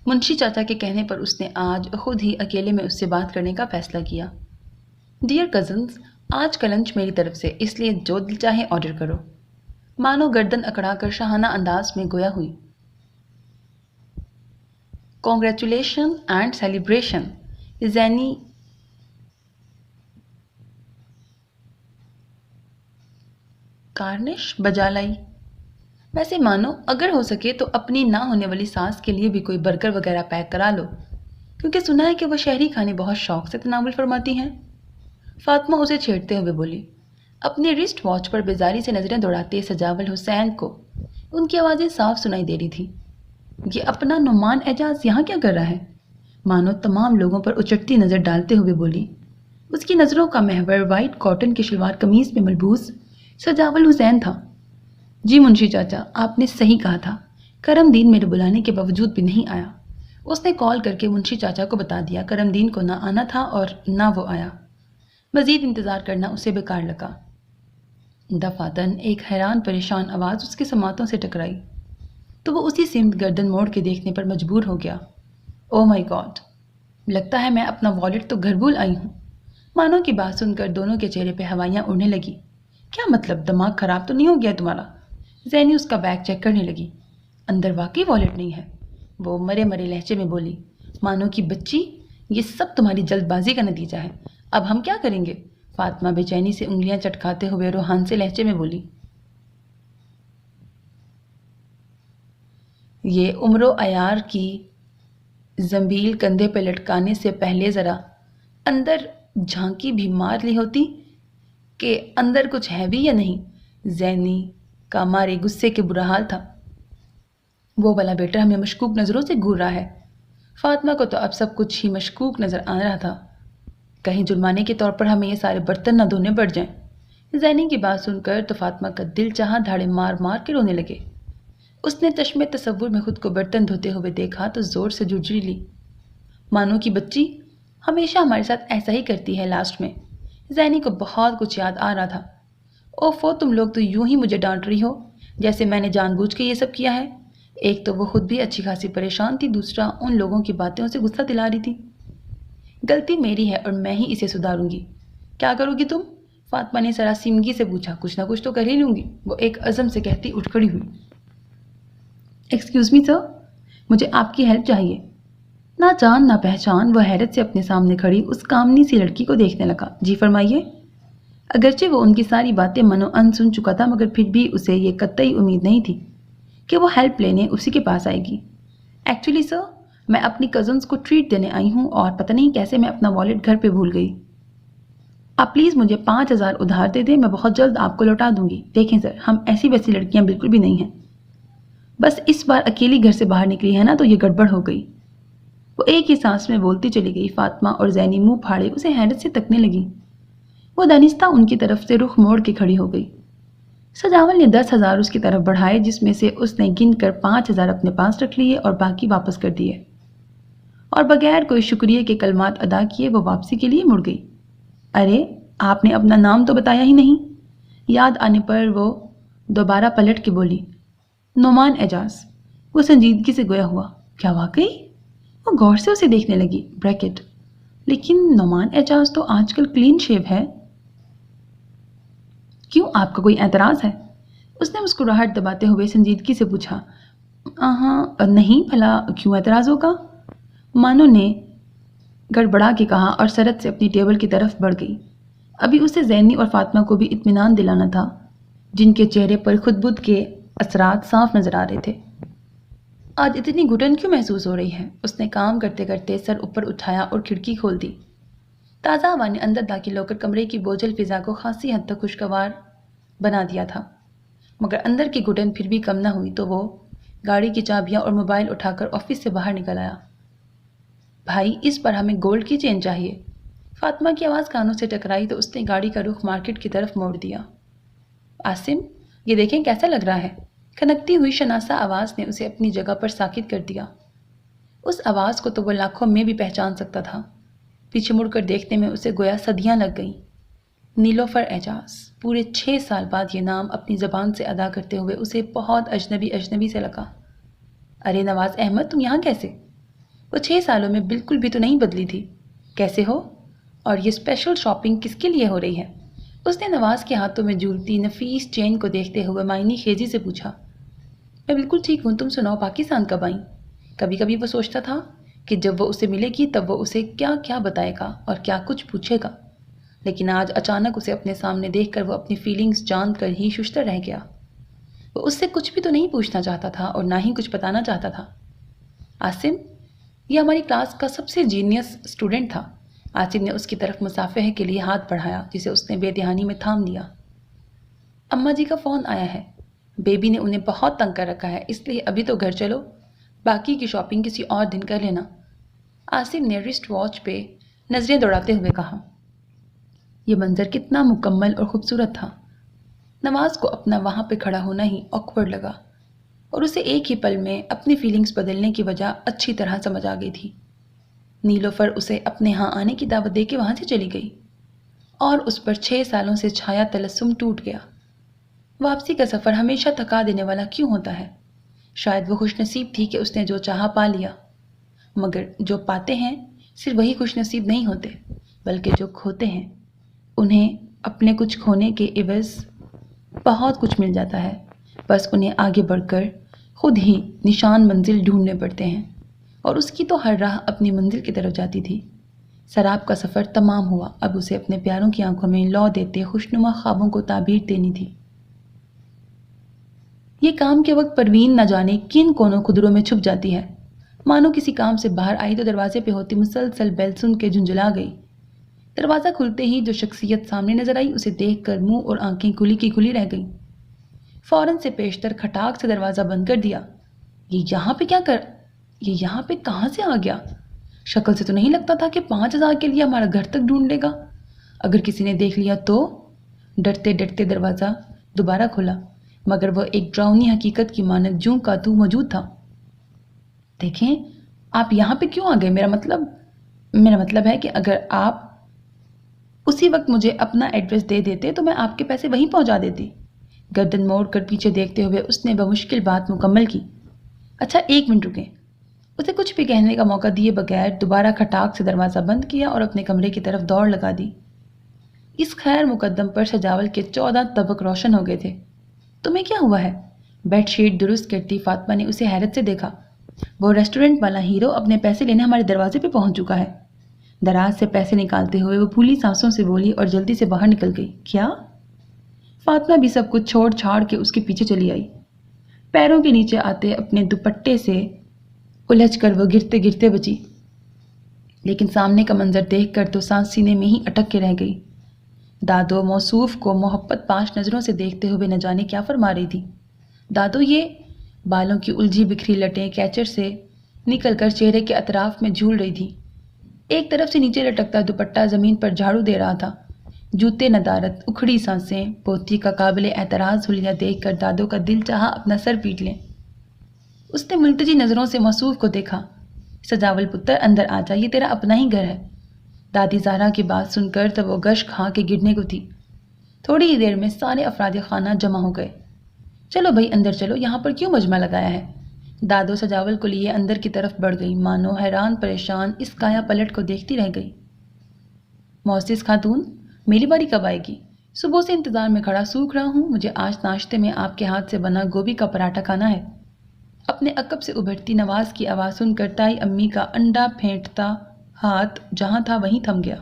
منشی چاچا کے کہنے پر اس نے آج خود ہی اکیلے میں اس سے بات کرنے کا فیصلہ کیا۔ ڈیئر کزنز، آج کا لنچ میری طرف سے، اس لیے جو دل چاہے آرڈر کرو۔ مانو گردن اکڑا کر شاہانہ انداز میں گویا ہوئی۔ کانگریچولیشن اینڈ سیلیبریشن، زینی کارنش بجا لائی۔ ویسے مانو اگر ہو سکے تو اپنی نہ ہونے والی ساس کے لیے بھی کوئی برگر وغیرہ پیک کرا لو، کیونکہ سنا ہے کہ وہ شہری کھانے بہت شوق سے تناول فرماتی ہیں۔ فاطمہ اسے چھیڑتے ہوئے بولی، اپنے رسٹ واچ پر بیزاری سے نظریں دوڑاتے سجاول حسین کو ان کی آوازیں صاف سنائی دے رہی تھی۔ یہ اپنا نعمان اعجاز یہاں کیا کر رہا ہے؟ مانو تمام لوگوں پر اچٹتی نظر ڈالتے ہوئے بولی۔ اس کی نظروں کا محور وائٹ کاٹن کی شلوار قمیض میں ملبوس سجاول حسین تھا۔ جی منشی چاچا، آپ نے صحیح کہا تھا، کرم دین میرے بلانے کے باوجود بھی نہیں آیا۔ اس نے کال کر کے منشی چاچا کو بتا دیا کرم دین کو نہ آنا تھا اور نہ وہ آیا۔ مزید انتظار کرنا اسے بیکار لگا۔ دفعتاً ایک حیران پریشان آواز اس کے سماعتوں سے ٹکرائی تو وہ اسی سمت گردن موڑ کے دیکھنے پر مجبور ہو گیا۔ او مائی گاڈ، لگتا ہے میں اپنا والیٹ تو گھر بھول آئی ہوں۔ مانو کی بات سن کر دونوں کے چہرے پہ ہوائیاں اڑنے لگی۔ کیا مطلب، دماغ خراب تو نہیں ہو گیا تمہارا؟ زینی اس کا بیگ چیک کرنے لگی۔ اندر واقعی والیٹ نہیں ہے، وہ مرے مرے لہجے میں بولی۔ مانو کی بچی، یہ سب تمہاری جلد بازی کا نتیجہ ہے، اب ہم کیا کریں گے؟ فاطمہ بے چینی سے انگلیاں چٹکاتے ہوئے روحان سے لہجے میں بولی۔ یہ عمر و عیار کی زنبیل کندھے پہ لٹکانے سے پہلے ذرا اندر جھانکی بھی مار لی ہوتی کہ اندر کچھ ہے بھی یا نہیں۔ زینی کا مارے غصے کے برا حال تھا۔ وہ والا بیٹا ہمیں مشکوک نظروں سے گھور رہا ہے۔ فاطمہ کو تو اب سب کچھ ہی مشکوک نظر آ رہا تھا، کہیں جرمانے کے طور پر ہمیں یہ سارے برتن نہ دھونے پڑ جائیں۔ زینی کی بات سن کر تو فاطمہ کا دل چاہا دھاڑے مار مار کے رونے لگے۔ اس نے چشمے تصور میں خود کو برتن دھوتے ہوئے دیکھا تو زور سے جھرجھری لی۔ مانو کی بچی ہمیشہ ہمارے ساتھ ایسا ہی کرتی ہے لاسٹ میں۔ زینی کو بہت کچھ یاد آ رہا تھا۔ اوفو، تم لوگ تو یوں ہی مجھے ڈانٹ رہی ہو جیسے میں نے جان بوجھ کے یہ سب کیا ہے۔ ایک تو وہ خود بھی اچھی خاصی پریشان تھی، دوسرا ان لوگوں کی باتیں اسے غصہ دلا رہی تھی۔ غلطی میری ہے اور میں ہی اسے سدھاروں گی۔ کیا کرو گی تم؟ فاطمہ نے سراسیمگی سے پوچھا۔ کچھ نہ کچھ تو کر ہی لوں گی، وہ ایک عزم سے کہتی اٹھ کھڑی ہوئی۔ ایکسکیوز می سر، مجھے آپ کی ہیلپ چاہیے۔ نہ جان نہ پہچان وہ حیرت سے اپنے سامنے کھڑی اس کامنی سی لڑکی کو دیکھنے لگا۔ جی فرمائیے۔ اگرچہ وہ ان کی ساری باتیں منو ان سن چکا تھا، مگر پھر بھی اسے یہ قطعی امید نہیں تھی کہ وہ ہیلپ لینے اسی کے پاس آئے گی۔ ایکچولی سر، میں اپنی کزنس کو ٹریٹ دینے آئی ہوں اور پتہ نہیں کیسے میں اپنا والیٹ گھر پہ بھول گئی۔ آپ پلیز مجھے 5,000 ادھار دے دیں، میں بہت جلد آپ کو لوٹا دوں گی۔ دیکھیں سر، ہم ایسی ویسی لڑکیاں بالکل بھی نہیں ہیں، بس اس بار اکیلی گھر سے باہر نکلی ہے نا تو یہ گڑبڑ ہو گئی۔ وہ ایک ہی سانس میں بولتی چلی گئی۔ فاطمہ اور زینی منہ پھاڑے اسے حیرت سے تکنے لگی۔ وہ دانستہ ان کی طرف سے رخ موڑ کے کھڑی ہو گئی۔ سجاول نے 10,000 اس کی طرف بڑھائے، جس میں سے اس نے گن کر 5,000 اپنے پاس رکھ لیے اور باقی واپس کر دیے، اور بغیر کوئی شکریہ کے کلمات ادا کیے وہ واپسی کے لیے مڑ گئی۔ ارے، آپ نے اپنا نام تو بتایا ہی نہیں۔ یاد آنے پر وہ دوبارہ پلٹ کے بولی، نعمان اعجاز۔ وہ سنجیدگی سے گویا ہوا۔ کیا واقعی؟ وہ غور سے اسے دیکھنے لگی۔ بریکٹ، لیکن نعمان اعجاز تو آج کل کلین شیو ہے۔ کیوں، آپ کا کوئی اعتراض ہے؟ اس نے مسکراہٹ دباتے ہوئے سنجیدگی سے پوچھا۔ ہاں نہیں، بھلا کیوں اعتراض ہوگا؟ مانو نے گڑبڑا کے کہا اور سرت سے اپنی ٹیبل کی طرف بڑھ گئی۔ ابھی اسے زینی اور فاطمہ کو بھی اطمینان دلانا تھا، جن کے چہرے پر خود بدھ کے اثرات صاف نظر آ رہے تھے۔ آج اتنی گھٹن کیوں محسوس ہو رہی ہے؟ اس نے کام کرتے کرتے سر اوپر اٹھایا اور کھڑکی کھول دی۔ تازہ ہوا نے اندر داخل ہو کر کمرے کی بوجھل فضا کو خاصی حد تک خوشگوار بنا دیا تھا، مگر اندر کی گھٹن پھر بھی کم نہ ہوئی تو وہ گاڑی کی چابیاں اور موبائل اٹھا کر آفس سے باہر نکل آیا۔ بھائی، اس پر ہمیں گولڈ کی چین چاہیے۔ فاطمہ کی آواز کانوں سے ٹکرائی تو اس نے گاڑی کا رخ مارکیٹ کی طرف موڑ دیا۔ عاصم، یہ دیکھیں کیسا لگ رہا ہے؟ کھنکتی ہوئی شناسا آواز نے اسے اپنی جگہ پر ساکت کر دیا۔ اس آواز کو تو وہ لاکھوں میں بھی پہچان سکتا تھا۔ پیچھے مڑ کر دیکھنے میں اسے گویا صدیاں لگ گئیں۔ نیلوفر اعجاز۔ پورے 6 سال بعد یہ نام اپنی زبان سے ادا کرتے ہوئے اسے بہت اجنبی سے لگا۔ ارے نواز احمد، تم یہاں کیسے؟ وہ 6 سالوں میں بالکل بھی تو نہیں بدلی تھی. کیسے ہو؟ اور یہ اسپیشل شاپنگ کس کے لیے ہو رہی ہے؟ اس نے نواز کے ہاتھوں میں جھولتی نفیس چین کو دیکھتے ہوئے معنی خیزی سے پوچھا. میں بالکل ٹھیک ہوں، تم سناؤ پاکستان کب آئیں؟ کبھی کبھی وہ سوچتا تھا کہ جب وہ اسے ملے گی تب وہ اسے کیا کیا بتائے گا اور کیا کچھ پوچھے گا، لیکن آج اچانک اسے اپنے سامنے دیکھ کر وہ اپنی فیلنگز جان کر ہی ششتر رہ گیا. وہ اس سے کچھ بھی تو نہیں پوچھنا چاہتا تھا اور نہ ہی کچھ بتانا چاہتا تھا. عاصم، یہ ہماری کلاس کا سب سے جینیس اسٹوڈنٹ تھا. عاصم نے اس کی طرف مصافحے کے لیے ہاتھ بڑھایا جسے اس نے بے دہانی میں تھام لیا. اماں جی کا فون آیا ہے. بیبی نے انہیں بہت تنگ کر رکھا ہے، اس لیے ابھی تو گھر چلو، باقی کی شاپنگ کسی اور دن کر لینا. عاصم نے رسٹ واچ پہ نظریں دوڑاتے ہوئے کہا. یہ منظر کتنا مکمل اور خوبصورت تھا. نواز کو اپنا وہاں پہ کھڑا ہونا ہی آکورڈ لگا اور اسے ایک ہی پل میں اپنی فیلنگز بدلنے کی وجہ اچھی طرح سمجھ آ گئی تھی. نیلوفر اسے اپنے ہاں آنے کی دعوت دے کے وہاں سے چلی گئی اور اس پر 6 سالوں سے چھایا تلسم ٹوٹ گیا. واپسی کا سفر ہمیشہ تھکا دینے والا کیوں ہوتا ہے؟ شاید وہ خوش نصیب تھی کہ اس نے جو چاہا پا لیا، مگر جو پاتے ہیں صرف وہی خوش نصیب نہیں ہوتے، بلکہ جو کھوتے ہیں انہیں اپنے کچھ کھونے کے عوض بہت کچھ مل جاتا ہے. بس انہیں آگے بڑھ کر خود ہی نشان منزل ڈھونڈنے پڑتے ہیں، اور اس کی تو ہر راہ اپنی منزل کی طرف جاتی تھی. سراب کا سفر تمام ہوا. اب اسے اپنے پیاروں کی آنکھوں میں لو دیتے خوشنما خوابوں کو تعبیر دینی تھی. یہ کام کے وقت پروین نہ جانے کن کونوں خدروں میں چھپ جاتی ہے. مانو کسی کام سے باہر آئی تو دروازے پہ ہوتی مسلسل بیل سن کے جھنجھلا گئی. دروازہ کھلتے ہی جو شخصیت سامنے نظر آئی اسے دیکھ کر منہ اور آنکھیں کھلی کی کھلی رہ گئیں. فوراً سے پیشتر کھٹاک سے دروازہ بند کر دیا. یہ یہاں پہ کہاں سے آ گیا؟ شکل سے تو نہیں لگتا تھا کہ 5,000 کے لیے ہمارا گھر تک ڈھونڈ لے گا. اگر کسی نے دیکھ لیا تو؟ ڈرتے ڈرتے دروازہ دوبارہ کھلا، مگر وہ ایک ڈراؤنی حقیقت کی مانند جوں کا تو موجود تھا. دیکھیں، آپ یہاں پہ کیوں آ گئے؟ میرا مطلب ہے کہ اگر آپ اسی وقت مجھے اپنا ایڈریس دے دیتے تو میں آپ کے پیسے وہیں پہنچا دیتی. گردن موڑ کر پیچھے دیکھتے ہوئے اس نے بمشکل بات مکمل کی. اچھا 1 منٹ رکیں. اسے کچھ بھی کہنے کا موقع دیے بغیر دوبارہ کھٹاک سے دروازہ بند کیا اور اپنے کمرے کی طرف دوڑ لگا دی. اس خیر مقدم پر سجاول کے 14 طبق روشن ہو گئے تھے. تمہیں کیا ہوا ہے؟ بیڈ شیٹ درست کرتی فاطمہ نے اسے حیرت سے دیکھا. وہ ریسٹورنٹ والا ہیرو اپنے پیسے لینے ہمارے دروازے پہ پہنچ چکا ہے. دراز سے پیسے نکالتے ہوئے وہ پھولی سانسوں سے بولی اور جلدی سے باہر نکل گئی. کیا؟ فاطمہ بھی سب کچھ چھوڑ چھاڑ کے اس کے پیچھے چلی آئی. پیروں کے نیچے آتے اپنے دوپٹے سے الجھ کر وہ گرتے گرتے بچی، لیکن سامنے کا منظر دیکھ کر تو سانس سینے میں ہی اٹک کے رہ گئی. دادو موصوف کو محبت پاش نظروں سے دیکھتے ہوئے نہ جانے کیا فرما رہی تھی. دادو، یہ بالوں کی الجھی بکھری لٹیں کیچر سے نکل کر چہرے کے اطراف میں جھول رہی تھی. ایک طرف سے نیچے لٹکتا دوپٹہ زمین پر جھاڑو دے رہا تھا. جوتے ندارت، اکھڑی سانسیں، پوتی کا قابل اعتراض حلیہ دیکھ کر دادو کا دل چاہا اپنا سر پیٹ لیں. اس نے ملتجی نظروں سے موصوف کو دیکھا. سجاول پتر اندر آ جا، یہ تیرا اپنا ہی گھر ہے. دادی زہرا کی بات سن کر تب وہ گش کھا کے گرنے کو تھی. تھوڑی ہی دیر میں سارے افراد خانہ جمع ہو گئے. چلو بھائی اندر چلو، یہاں پر کیوں مجمع لگایا ہے؟ دادو سجاول کو لیے اندر کی طرف بڑھ گئی، مانو حیران پریشان اس کایا پلٹ کو دیکھتی رہ گئی. معزز خاتون، میری باری کب آئے گی؟ صبح سے انتظار میں کھڑا سوکھ رہا ہوں. مجھے آج ناشتے میں آپ کے ہاتھ سے بنا گوبھی کا پراٹھا کھانا ہے. اپنے عقب سے ابھرتی نواز کی آواز سن کر تائی امی کا انڈا پھینٹتا ہاتھ جہاں تھا وہیں تھم گیا.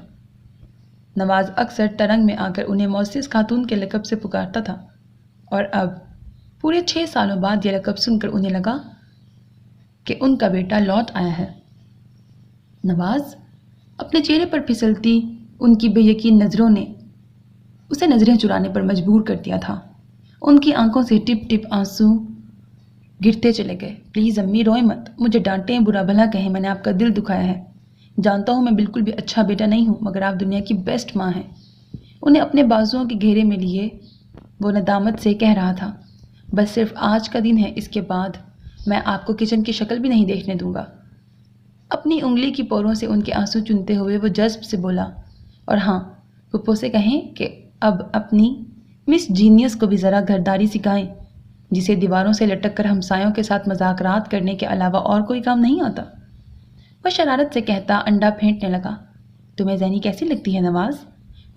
نواز اکثر ترنگ میں آ کر انہیں معزز خاتون کے لقب سے پکارتا تھا، اور اب پورے 6 سالوں بعد یہ لقب سن کر انہیں لگا کہ ان کا بیٹا لوٹ آیا ہے. نواز، اپنے چہرے پر پھسلتی ان کی بے یقین نظروں نے اسے نظریں چرانے پر مجبور کر دیا تھا. ان کی آنکھوں سے ٹپ ٹپ آنسو گرتے چلے گئے. پلیز امی روئیں مت، مجھے ڈانٹیں، برا بھلا کہیں، میں نے آپ کا دل دکھایا ہے. جانتا ہوں میں بالکل بھی اچھا بیٹا نہیں ہوں، مگر آپ دنیا کی بیسٹ ماں ہیں. انہیں اپنے بازوؤں کے گھیرے میں لیے وہ ندامت سے کہہ رہا تھا. بس صرف آج کا دن ہے، اس کے بعد میں آپ کو کچن کی شکل بھی نہیں دیکھنے دوں گا. اپنی انگلی کی پوروں سے ان کے آنسو چنتے ہوئے وہ جذب سے بولا. اور ہاں، پھپھو سے کہیں کہ اب اپنی مس جینیس کو بھی ذرا گھرداری سکھائیں. جسے دیواروں سے لٹک کر ہمسایوں کے ساتھ مذاکرات کرنے کے علاوہ اور کوئی کام نہیں آتا۔ وہ شرارت سے کہتا انڈا پھینٹنے لگا، تمہیں زینی کیسی لگتی ہے نواز؟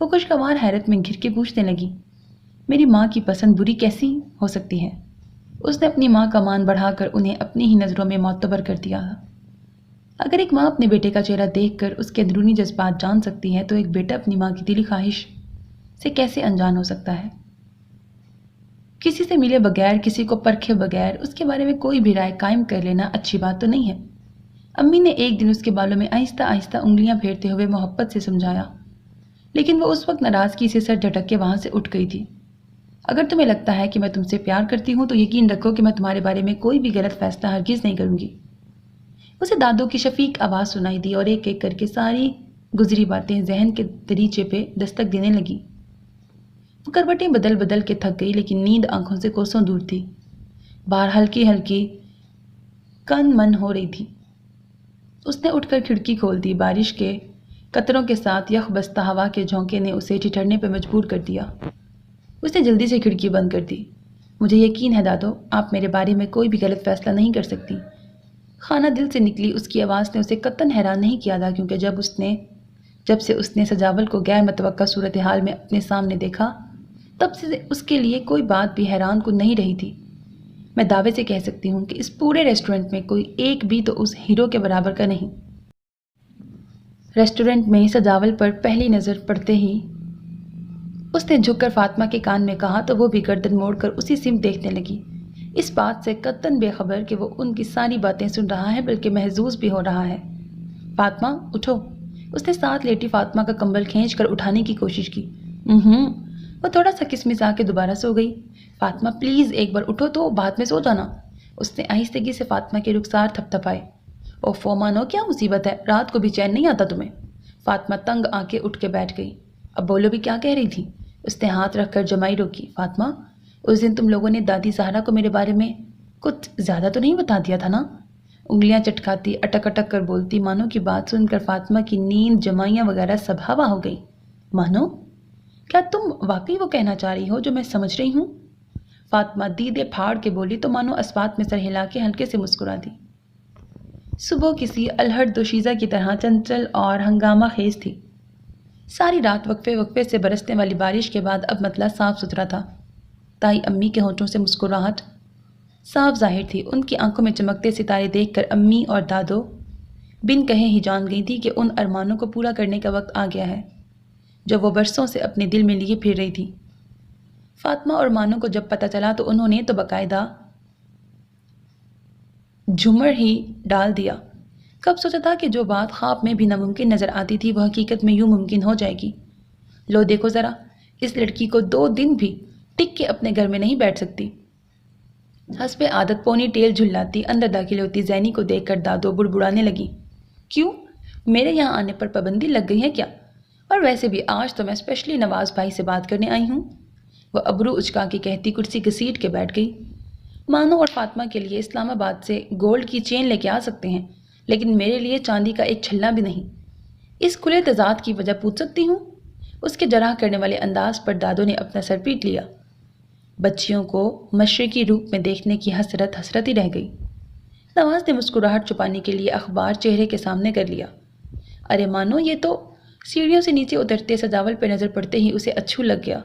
وہ خوشگوار حیرت میں گر کے پوچھنے لگی، میری ماں کی پسند بری کیسی ہو سکتی ہے؟ اس نے اپنی ماں کا مان بڑھا کر انہیں اپنی ہی نظروں میں معتبر کر دیا۔ اگر ایک ماں اپنے بیٹے کا چہرہ دیکھ کر اس کے اندرونی جذبات جان سکتی ہے تو ایک بیٹا اپنی ماں کی دلی خواہش سے کیسے انجان ہو سکتا ہے؟ کسی سے ملے بغیر، کسی کو پرکھے بغیر اس کے بارے میں کوئی بھی رائے قائم کر لینا اچھی بات تو نہیں ہے۔ امی نے ایک دن اس کے بالوں میں آہستہ آہستہ انگلیاں پھیرتے ہوئے محبت سے سمجھایا، لیکن وہ اس وقت ناراضگی سے سر جھٹک کے وہاں سے اٹھ گئی تھی۔ اگر تمہیں لگتا ہے کہ میں تم سے پیار کرتی ہوں تو یقین رکھو کہ میں تمہارے بارے میں کوئی بھی غلط فیصلہ ہرگز نہیں کروں گی۔ اسے دادو کی شفیق آواز سنائی دی اور ایک ایک کر کے ساری گزری باتیں ذہن کے دریچے پہ دستک دینے لگی۔ وہ کروٹیں بدل بدل کے تھک گئی، لیکن نیند آنکھوں سے کوسوں دور تھی۔ باہر ہلکی ہلکی کن من ہو رہی تھی۔ اس نے اٹھ کر کھڑکی کھول دی۔ بارش کے قطروں کے ساتھ یخ بستہ ہوا کے جھونکے نے اسے ٹھٹھرنے پہ مجبور کر دیا۔ اس نے جلدی سے کھڑکی بند کر دی۔ مجھے یقین ہے دادو، آپ میرے بارے میں کوئی بھی غلط فیصلہ نہیں کر سکتی۔ خانہ دل سے نکلی اس کی آواز نے اسے قطعاً حیران نہیں کیا تھا، کیونکہ جب سے اس نے سجاول کو غیر متوقع صورتحال میں اپنے سامنے دیکھا تب سے اس کے لیے کوئی بات بھی حیران کن نہیں رہی تھی۔ میں دعوے سے کہہ سکتی ہوں کہ اس پورے ریسٹورنٹ میں کوئی ایک بھی تو اس ہیرو کے برابر کا نہیں۔ ریسٹورنٹ میں سجاول پر پہلی نظر پڑتے ہی اس نے جھک کر فاطمہ کے کان میں کہا تو وہ بھی گردن موڑ کر اسی سمت دیکھنے لگی، اس بات سے قطعاً بے خبر کہ وہ ان کی ساری باتیں سن رہا ہے بلکہ محظوظ بھی ہو رہا ہے۔ فاطمہ اٹھو، اس نے ساتھ لیٹی فاطمہ کا کمبل کھینچ کر اٹھانے کی کوشش کی۔ وہ تھوڑا سا کسمسا کے دوبارہ سو گئی۔ فاطمہ پلیز ایک بار اٹھو تو بعد میں سو جانا۔ اس نے آہستگی سے فاطمہ کے رخسار تھپ تھپائے۔ اوفو مانو، کیا مصیبت ہے، رات کو بھی چین نہیں آتا تمہیں؟ فاطمہ تنگ آ کے اٹھ کے بیٹھ گئی۔ اب بولو بھی، کیا کہہ رہی تھی؟ اس نے ہاتھ رکھ کر جمائی روکی۔ فاطمہ، اس دن تم لوگوں نے دادی زہرا کو میرے بارے میں کچھ زیادہ تو نہیں بتا دیا تھا نا؟ انگلیاں چٹکاتی اٹک اٹک کر بولتی مانو کی بات سن کر فاطمہ کی نیند جمائیاں وغیرہ سب ہوا ہو گئی۔ مانو، کیا تم واقعی وہ کہنا چاہ رہی ہو جو میں سمجھ رہی ہوں؟ فاطمہ دیدے پھاڑ کے بولی تو مانو اسبات میں سر ہلا کے ہلکے سے مسکرا دی۔ صبح کسی الہڑ دوشیزہ کی طرح چنچل اور ہنگامہ خیز تھی۔ ساری رات وقفے وقفے سے برسنے والی بارش کے بعد اب مطلع صاف ستھرا تھا۔ تائی امی کے ہونٹوں سے مسکراہٹ صاف ظاہر تھی۔ ان کی آنکھوں میں چمکتے ستارے دیکھ کر امی اور دادو بن کہے ہی جان گئی تھی کہ ان ارمانوں کو پورا کرنے کا وقت آ گیا ہے جو وہ برسوں سے اپنے دل میں لیے پھر رہی تھی۔ فاطمہ اور مانو کو جب پتہ چلا تو انہوں نے تو باقاعدہ جھمر ہی ڈال دیا۔ کب سوچا تھا کہ جو بات خواب میں بھی ناممکن نظر آتی تھی وہ حقیقت میں یوں ممکن ہو جائے گی۔ لو دیکھو ذرا، اس لڑکی کو 2 دن بھی ٹک کے اپنے گھر میں نہیں بیٹھ سکتی۔ حسب عادت پونی ٹیل جھلاتی اندر داخل ہوتی زینی کو دیکھ کر دادو بڑبڑانے لگی۔ کیوں، میرے یہاں آنے پر پابندی لگ گئی ہے کیا؟ اور ویسے بھی آج تو میں اسپیشلی نواز بھائی سے بات کرنے آئی ہوں۔ وہ ابرو اچکا کے کہتی کرسی گھسیٹ کے بیٹھ گئی۔ مانو اور فاطمہ کے لیے اسلام آباد سے گولڈ کی چین لے کے آ سکتے ہیں، لیکن میرے لیے چاندی کا ایک چھلا بھی نہیں۔ اس کھلے تضاد کی وجہ پوچھ سکتی ہوں؟ اس کے جرح کرنے والے انداز پر دادو نے اپنا سر پیٹ لیا۔ بچیوں کو مشرقی روپ میں دیکھنے کی حسرت ہی رہ گئی۔ نواز نے مسکراہٹ چھپانے کے لیے اخبار چہرے کے سامنے کر لیا۔ ارے مانو، یہ تو سیڑھیوں سے نیچے اترتے سجاول پہ نظر پڑتے ہی اسے اچھو لگ گیا۔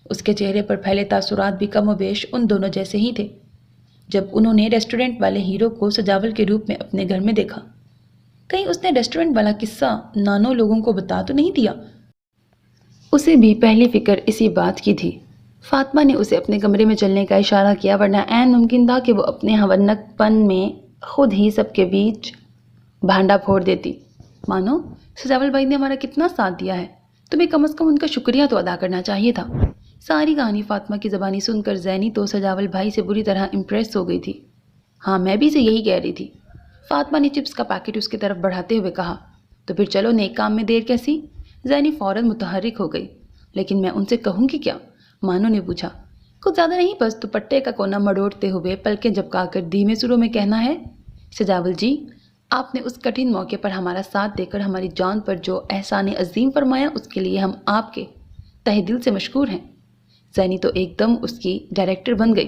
اس کے چہرے پر پھیلے تاثرات بھی کم و بیش ان دونوں جیسے ہی تھے جب انہوں نے ریسٹورنٹ والے ہیرو کو سجاول کے روپ میں اپنے گھر میں دیکھا۔ کہیں اس نے ریسٹورنٹ والا قصہ نانو لوگوں کو بتا تو نہیں دیا؟ اسے بھی پہلی فکر اسی بات کی تھی۔ فاطمہ نے اسے اپنے کمرے میں چلنے کا اشارہ کیا، ورنہ عین ممکن تھا کہ وہ اپنے ہونک پن میں خود ہی سب کے بیچ بھانڈا پھوڑ دیتی۔ مانو، سجاول بھائی نے ہمارا کتنا ساتھ دیا ہے، تمہیں کم از کم ان کا شکریہ تو ادا کرنا چاہیے تھا۔ ساری کہانی فاطمہ کی زبانی سن کر زینی تو سجاول بھائی سے بری طرح امپریس ہو گئی تھی۔ ہاں، میں بھی اسے یہی کہہ رہی تھی، فاطمہ نے چپس کا پیکٹ اس کی طرف بڑھاتے ہوئے کہا۔ تو پھر چلو، نیک کام میں دیر کیسی؟ زینی فوراً متحرک ہو گئی۔ لیکن میں ان سے کہوں گی کیا؟ مانو نے پوچھا۔ کچھ زیادہ نہیں، بس دوپٹے کا کونا مڑوڑتے ہوئے پلکیں جھپکا کر دھیمے سروں میں کہنا ہے، سجاول جی، آپ نے اس کٹھن موقع پر ہمارا ساتھ دے کر ہماری جان پر جو احسان عظیم فرمایا اس کے لیے ہم آپ کے تہہ دل سے مشکور ہیں۔ زینی تو ایک دم اس کی ڈائریکٹر بن گئی۔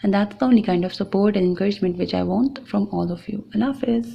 and that's the only kind of support and encouragement which I want from all of you. Allah Hafiz.